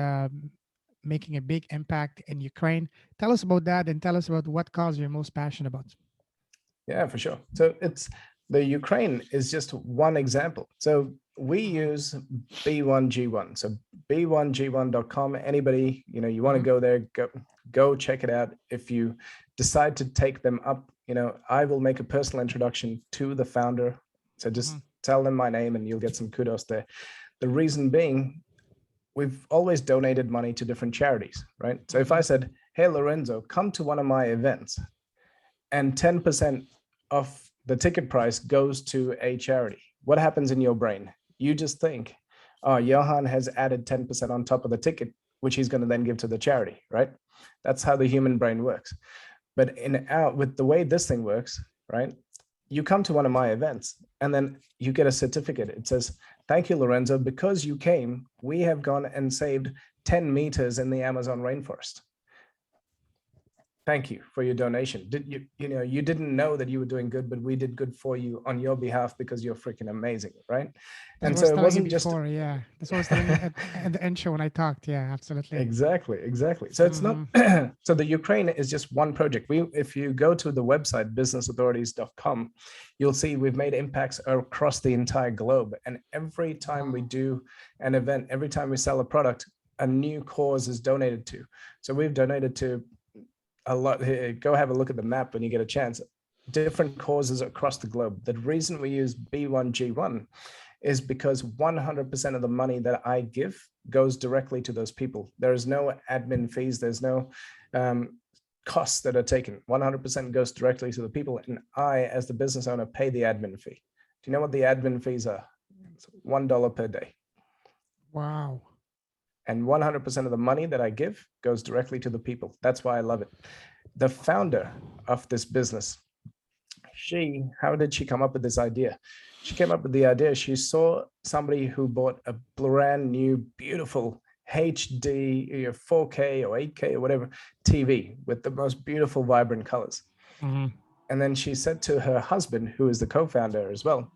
making a big impact in Ukraine. Tell us about that, and tell us about what cause you're most passionate about. Yeah, for sure. So it's the Ukraine is just one example. So we Mhm. use B1G1. So B1G1.com. Anybody, you want to Mhm. go there, go check it out. If you decide to take them up, I will make a personal introduction to the founder. So just Mhm. tell them my name and you'll get some kudos there. The reason being, we've always donated money to different charities, right? So if I Mhm. said, hey, Lorenzo, come to one of my events, and 10% of the ticket price goes to a charity, what happens in your brain? You just think, oh, Johan has added 10% on top of the ticket, which he's going to then give to the charity, right? That's how the human brain works. But with the way this thing works, right? You come to one of my events and then you get a certificate. It says, thank you, Lorenzo. Because you came, we have gone and saved 10 meters in the Amazon rainforest. Thank you for your donation. You didn't know that you were doing good, but we did good for you on your behalf because you're freaking amazing, right? That's And what I was so it telling you wasn't just before. Yeah, that's what I was telling you at the intro when I talked. Yeah, absolutely. exactly. So it's not Mm-hmm. so the Ukraine is just one project. If you go to the website businessauthorities.com, you'll see we've made impacts across the entire globe. And every time we Wow. do an event, every time we sell a product, a new cause is donated to. So we've donated to a lot. Go have a look at the map when you get a chance. Different causes across the globe. The reason we use B1G1 is because 100% of the money that I give goes directly to those people. There is no admin fees. There's no costs that are taken. 100% goes directly to the people. And I, as the business owner, pay the admin fee. Do you know what the admin fees are? It's $1 per day. Wow. And 100% of the money that I give goes directly to the people. That's why I love it. The founder of this business, how did she come up with this idea? She came up with the idea. She saw somebody who bought a brand new, beautiful HD, 4K or 8K or whatever TV with the most beautiful, vibrant colors. Mm-hmm. And then she said to her husband, who is the co-founder as well,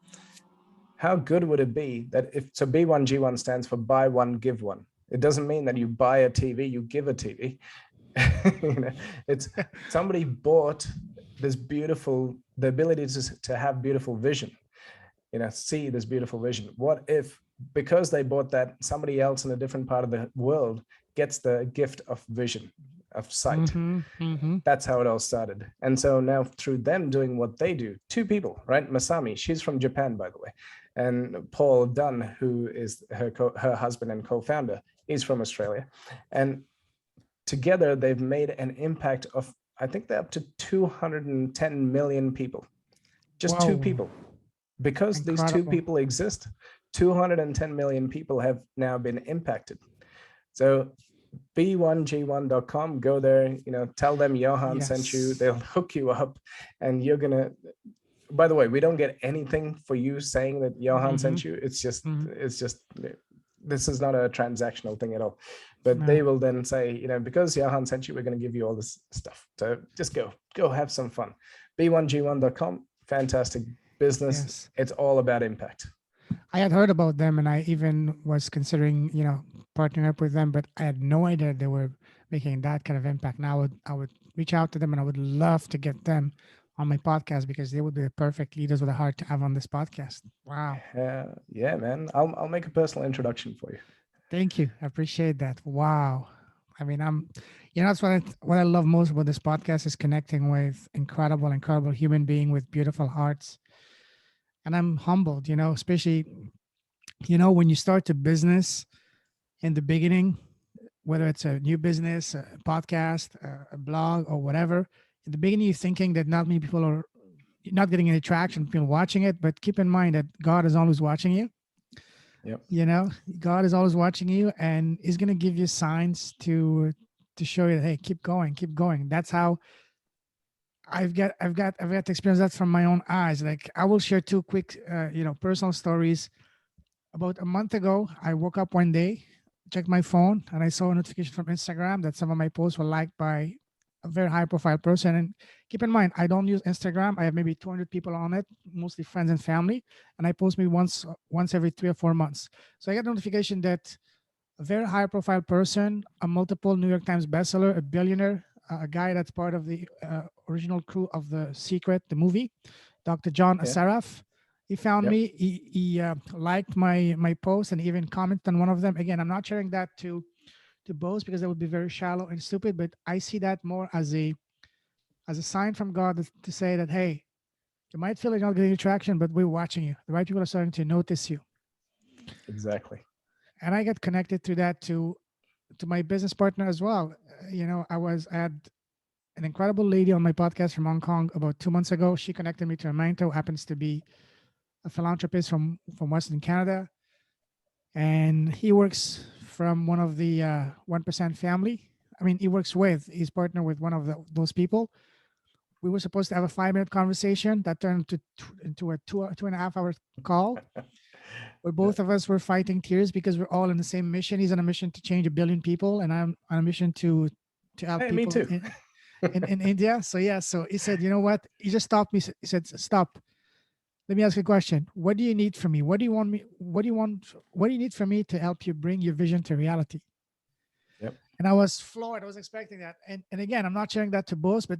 how good would it be that if, so B1G1 stands for buy one, give one. It doesn't mean that you buy a TV, you give a TV. It's somebody bought this beautiful, the ability to have beautiful vision, see this beautiful vision. What if, because they bought that, somebody else in a different part of the world gets the gift of vision, of sight? Mm-hmm. Mm-hmm. That's how it all started. And so now through them doing what they do, two people, right? Masami, she's from Japan, by the way. And Paul Dunn, who is her husband and co-founder, is from Australia. And together they've made an impact of, I think they're up to 210 million people. Just two Whoa. people. Because these two Incredible. people exist, 210 million people have now been impacted. So b1g1.com, go there, tell them Johan sent you, Yes. they'll hook you up, and you're gonna, by the way, we don't get anything for you saying that Johan Mm-hmm. sent you. It's just, Mm-hmm. this is not a transactional thing at all. But No. they will then say, because Johan sent you, we're going to give you all this stuff. So just go have some fun. b1g1.com, fantastic business. Yes. It's all about impact. I had heard about them, and I even was considering, partnering up with them, but I had no idea they were making that kind of impact. Now I would reach out to them, and I would love to get them on my podcast because they would be the perfect leaders with a heart to have on this podcast. Wow. Yeah, man. I'll make a personal introduction for you. Thank you. I appreciate that. Wow. I mean, that's what I love most about this podcast is connecting with incredible human being with beautiful hearts. And I'm humbled, especially, when you start a business in the beginning, whether it's a new business, a podcast, a blog, or whatever. In the beginning, you're thinking that not many people are not getting any traction, people watching it. But keep in mind that God is always watching you. Yep. God is always watching you, and He's gonna give you signs to show you that hey, keep going, keep going. That's how I've got to experience that from my own eyes. Like I will share two quick, personal stories. About a month ago, I woke up one day, checked my phone, and I saw a notification from Instagram that some of my posts were liked by a very high profile person. And keep in mind, I don't use Instagram. I have maybe 200 people on it, mostly friends and family. And I post maybe once every 3 or 4 months. So I get a notification that a very high profile person, a multiple New York Times bestseller, a billionaire, a guy that's part of the original crew of The Secret, the movie, Dr. John Yeah. Assaraf. He found Yep. me. He liked my post and even commented on one of them. Again, I'm not sharing that to boast because that would be very shallow and stupid. But I see that more as a sign from God to say that hey, you might feel like you're not getting traction, but we're watching you. The right people are starting to notice you. Exactly. And I got connected through that to my business partner as well. I had an incredible lady on my podcast from Hong Kong about 2 months ago. She connected me to a mentor who happens to be a philanthropist from Western Canada, and he works from one of the 1% family. I mean, he works with, he's partnered with one of those people. We were supposed to have a 5 minute conversation that turned into a 2.5 hour call where Yeah. both of us were fighting tears because we're all in the same mission. He's on a mission to change 1 billion people, and I'm on a mission to help Hey, me people too. in India. So yeah, so he said, you know what? He just stopped me. He said, stop. Let me ask you a question. What do you need from me? What do you want me? What do you want? What do you need from me to help you bring your vision to reality? Yep. And I was floored. I was expecting that. And again, I'm not sharing that to boast, but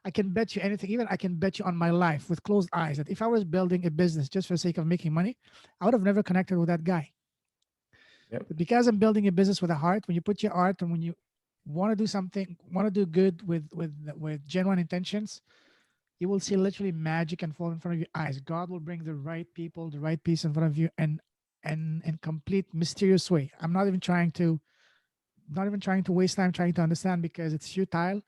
I can bet you anything. Even I can bet you on my life with closed eyes that if I was building a business just for the sake of making money, I would have never connected with that guy. Yep. But because I'm building a business with a heart, when you put your heart and when you want to do something, want to do good with genuine intentions, you will see literally magic unfold in front of your eyes. God will bring the right people, the right piece in front of you, and in complete mysterious way. I'm not even trying to waste time trying to understand because it's futile.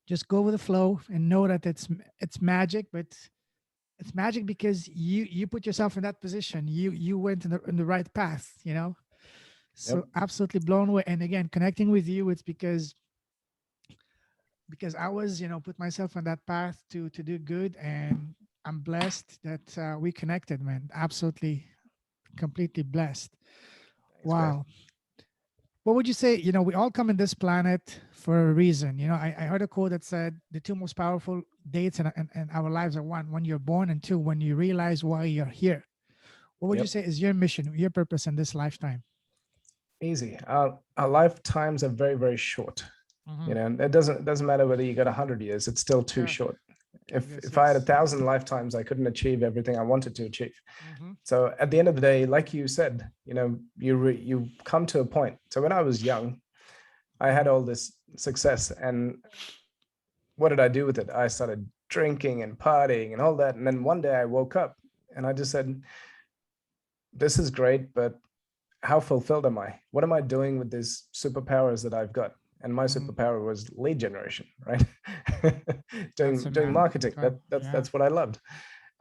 Just go with the flow and know that it's magic, but it's magic because you put yourself in that position. You went in the right path. So Yep. absolutely blown away. And again, connecting with you, it's because I was, put myself on that path to do good, and I'm blessed that we connected, man. Absolutely, completely blessed. Thanks, man. Wow. What would you say? We all come in this planet for a reason. I heard a quote that said the two most powerful dates in our lives are one, when you're born, and two, when you realize why you're here. What would you Yep. say is your mission, your purpose in this lifetime? Easy. Our lifetimes are very, very short. Hmm. It doesn't matter whether you got 100 years, it's still too Sure. short. if Yes, if I had a yes. thousand lifetimes, I couldn't achieve everything I wanted to achieve. Hmm. So at the end of the day, like you said, you come to a point. So when I was young, I had all this success, and what did I do with it? I started drinking and partying and all that, and then one day I woke up and I just said, "This is great, but how fulfilled am I? What am I doing with these superpowers that I've got?" And my Hmm. superpower was lead generation, right? That's doing marketing. That incredible. that's Yeah. that's what I loved.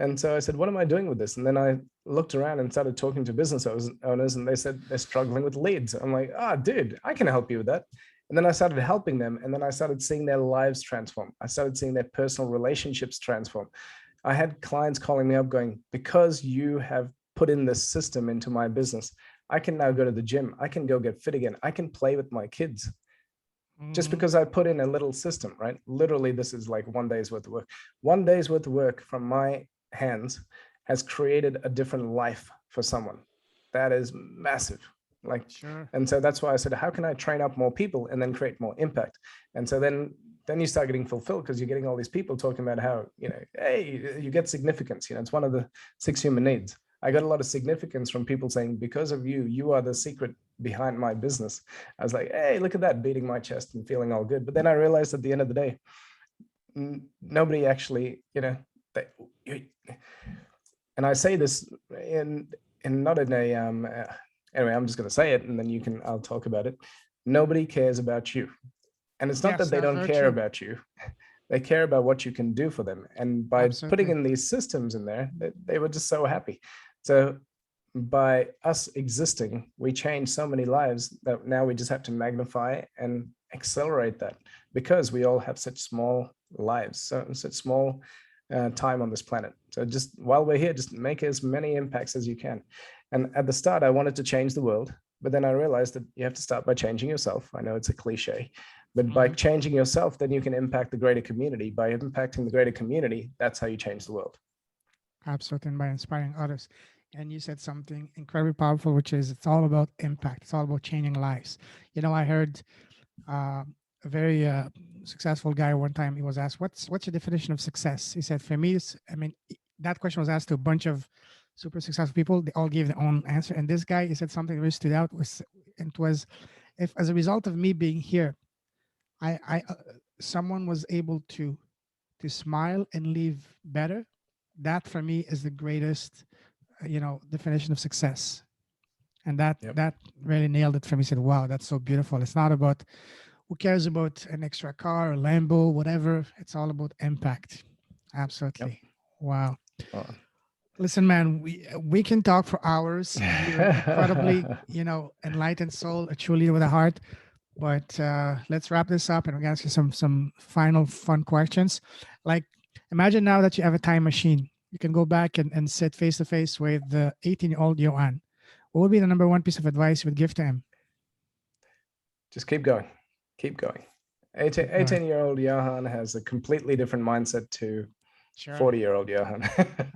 And so I said, what am I doing with this? And then I looked around and started talking to business owners, and they said they're struggling with leads. I'm like, dude, I can help you with that. And then I started helping them. And then I started seeing their lives transform. I started seeing their personal relationships transform. I had clients calling me up going, because you have put in this system into my business, I can now go to the gym. I can go get fit again. I can play with my kids just because I put in a little system, right? Literally, this is like 1 day's worth of work. 1 day's worth of work from my hands has created a different life for someone. That is massive. Like, Sure. and so that's why I said, how can I train up more people and then create more impact? And so then you start getting fulfilled because you're getting all these people talking about how, hey, you get significance. It's one of the 6 human needs. I got a lot of significance from people saying, because of you, you are the secret behind my business. I was like, hey, look at that, beating my chest and feeling all good. But then I realized at the end of the day, nobody actually, and I say this in not in a anyway, I'm just going to say it, and then I'll talk about it. Nobody cares about you, and it's not that they don't care about you. They care about what you can do for them, and by putting in these systems in there, they were just so happy. So by us existing, we change so many lives that now we just have to magnify and accelerate that, because we all have such small lives, such small time on this planet. So just while we're here, just make as many impacts as you can. And at the start, I wanted to change the world, but then I realized that you have to start by changing yourself. I know it's a cliche, but by changing yourself, then you can impact the greater community. By impacting the greater community, that's how you change the world. Absolutely, and by inspiring others. And you said something incredibly powerful, which is it's all about impact. It's all about changing lives. I heard a very successful guy one time. He was asked, "What's your definition of success?" He said, "For me, that question was asked to a bunch of super successful people. They all gave their own answer. And this guy, he said something that really stood out. It was, if as a result of me being here, I someone was able to smile and leave better. That for me is the greatest, definition of success." And that really nailed it for me. Said, "Wow, that's so beautiful." It's not about who cares about an extra car or Lambo, whatever. It's all about impact. Absolutely. Yep. Wow. Listen, man, we can talk for hours. You're incredibly, enlightened soul, a true leader with a heart. But let's wrap this up, and we're gonna ask you some final fun questions. Like, imagine now that you have a time machine. You can go back and sit face to face with the 18-year-old Johan. What would be the number one piece of advice you would give to him? Just keep going. Keep going. 18-year-old Johan has a completely different mindset to 40-year-old Johan.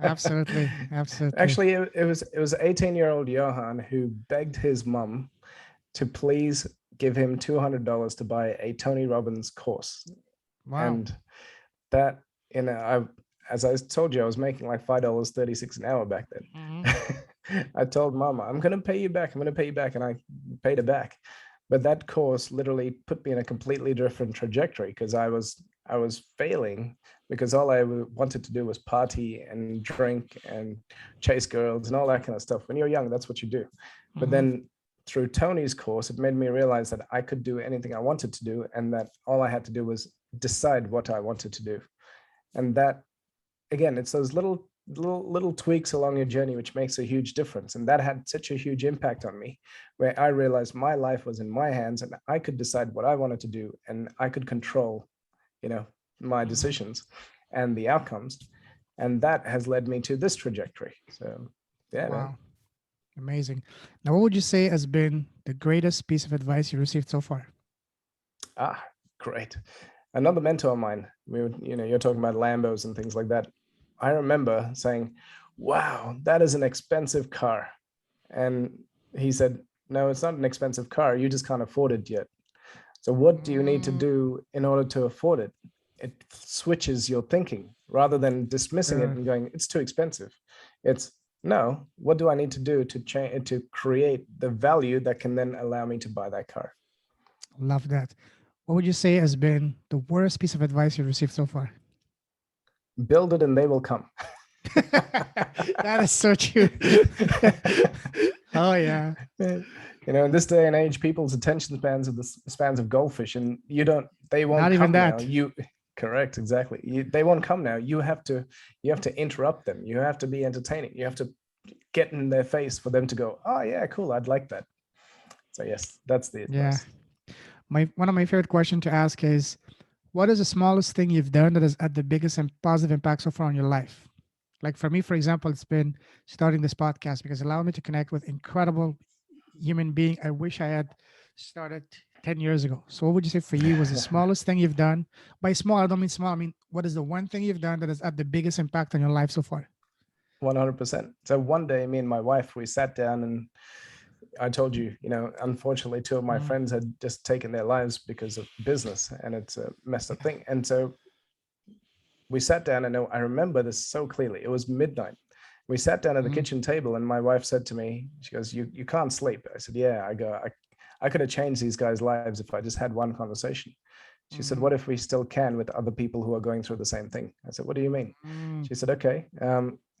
Absolutely. Actually, it was 18-year-old Johan who begged his mum to please give him $200 to buy a Tony Robbins course. Wow. And that, as I told you, I was making like $5.36 an hour back then. Mm-hmm. I told Mama, I'm going to pay you back. And I paid her back. But that course literally put me in a completely different trajectory, because I was failing, because all I wanted to do was party and drink and chase girls and all that kind of stuff. When you're young, that's what you do. Mm-hmm. But then through Tony's course, it made me realize that I could do anything I wanted to do, and that all I had to do was decide what I wanted to do. And that, again, it's those little tweaks along your journey which makes a huge difference. And that had such a huge impact on me, where I realized my life was in my hands and I could decide what I wanted to do, and I could control, my decisions and the outcomes. And that has led me to this trajectory. So yeah. Wow. Man. Amazing. Now, what would you say has been the greatest piece of advice you received so far? Great. Another mentor of mine, you're talking about Lambos and things like that. I remember saying, wow, that is an expensive car. And he said, no, it's not an expensive car. You just can't afford it yet. So what do you need to do in order to afford it? It switches your thinking, rather than dismissing it and going, it's too expensive. It's, no, what do I need to do to create the value that can then allow me to buy that car? Love that. What would you say has been the worst piece of advice you've received so far? Build it and they will come. That is so true. Oh yeah. In this day and age, people's attention spans are the spans of goldfish, and they won't not come even that. now. Correct, exactly. They won't come now. You have to interrupt them. You have to be entertaining. You have to get in their face for them to go, oh yeah, cool, I'd like that. So yes, that's the Yeah. advice. My one of my favorite questions to ask is, what is the smallest thing you've done that has had the biggest and positive impact so far on your life? Like for me, for example, it's been starting this podcast because it allowed me to connect with incredible human being I wish I had started 10 years ago. So what would you say for you was the smallest thing you've done? By small, I don't mean small. I mean, what is the one thing you've done that has had the biggest impact on your life so far? 100%. So one day, me and my wife, we sat down and I told you, unfortunately, two of my Mhm. friends had just taken their lives because of business, and it's a messed up thing. And so we sat down, and I remember this so clearly. It was midnight. We sat down at the Mhm. kitchen table, and my wife said to me, she goes, "You can't sleep." I said, "Yeah." I could have changed these guys' lives if I just had one conversation. She said, Mhm. "What if we still can with other people who are going through the same thing?" I said, "What do you mean?" Mhm. She said, "Okay,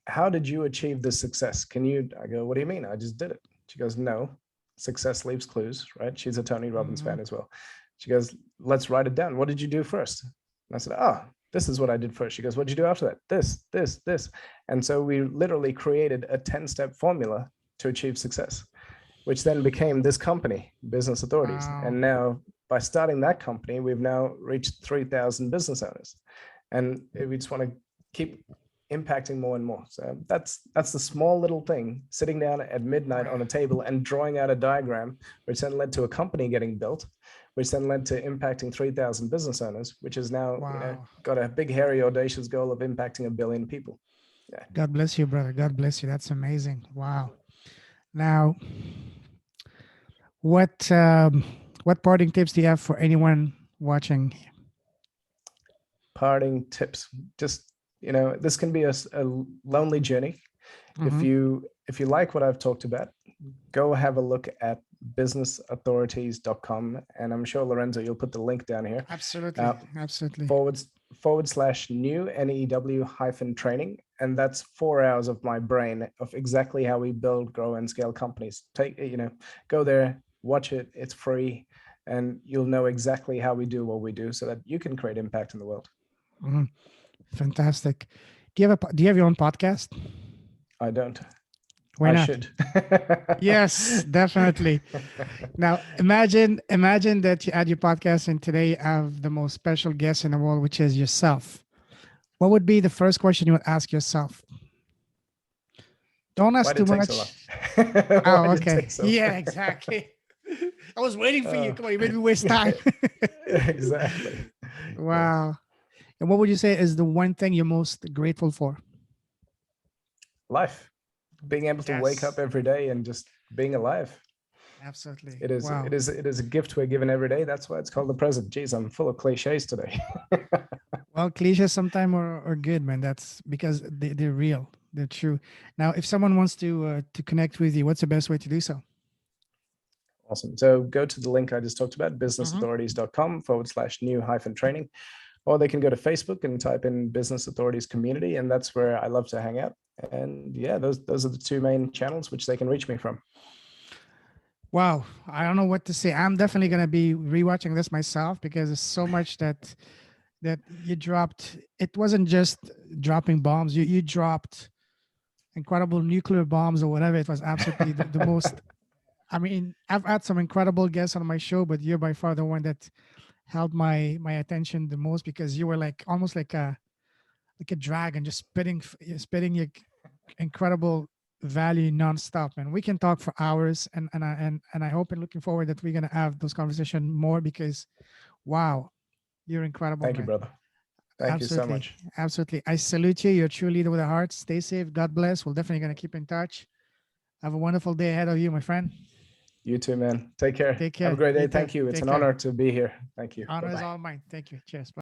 how did you achieve this success? Can you?" I go, "What do you mean? I just did it." She goes, "No, success leaves clues, right?" She's a Tony Robbins Mhm. fan as well. She goes, "Let's write it down. What did you do first?" And I said, "Oh, this is what I did first." She goes, "What did you do after that?" This. And so we literally created a 10-step formula to achieve success, which then became this company, Business Authorities. Wow. And now, by starting that company, we've now reached 3,000 business owners, and we just want to keep impacting more and more. So that's the small little thing, sitting down at midnight Wow. on a table and drawing out a diagram, which then led to a company getting built, which then led to impacting 3,000 business owners, which is now Wow. got a big, hairy, audacious goal of impacting 1 billion people. Yeah. God bless you, brother. God bless you. That's amazing. Wow. Now, what what parting tips do you have for anyone watching? Parting tips. Just, this can be a lonely journey. If Mhm. you like what I've talked about, go have a look at businessauthorities.com, and I'm sure, Lorenzo, you'll put the link down here. uh, Absolutely. Absolutely. forward / new hyphen training, and that's 4 hours of my brain of exactly how we build, grow, and scale companies. Go there, watch it. It's free, and you'll know exactly how we do what we do, so that you can create impact in the world. Mhm. Fantastic. Do you have your own podcast? I don't. Why I not? should. Yes, definitely. Now imagine that you add your podcast and today you have the most special guest in the world, which is yourself. What would be the first question you would ask yourself? Don't Why ask did too it take so long? much. Why Oh, did it okay. take so Yeah, long? exactly. I was waiting for you. uh, Come on, you made me waste time. exactly. Yeah. Wow. And what would you say is the one thing you're most grateful for? Life, being able to wake up Yes, every day and just being alive. absolutely. It is, Wow. it is, it is a gift we're given every day. That's why it's called the present. Geez, I'm full of cliches today. Well, cliches sometimes are good, man. That's because they're real. They're true. Now, if someone wants to connect with you, what's the best way to do so? Awesome. So go to the link I just talked about, Mm-hmm. businessauthorities.com / new hyphen training, or they can go to Facebook and type in Business Authorities Community, and that's where I love to hang out. And yeah, those are the two main channels which they can reach me from. Wow, I don't know what to say. I'm definitely gonna be rewatching this myself because there's so much that you dropped. It wasn't just dropping bombs. You dropped incredible nuclear bombs or whatever. It was absolutely the most. I mean, I've had some incredible guests on my show, but you're by far the one that held my attention the most because you were like almost like a dragon, just spitting your incredible value nonstop. And we can talk for hours, and I hope and looking forward that we're gonna have those conversations more because wow, you're incredible, Thank you, man. brother. Thank you so Absolutely, much. absolutely. I salute you. You're a true leader with a heart. Stay safe. God bless. We're definitely gonna keep in touch. Have a wonderful day ahead of you, my friend. You too, man. Take care. Take Have a care. great day. You too. Thank you. It's Take an care. honor to be here. Thank you. Bye Honor is bye. all mine. Thank you. Cheers. Bye.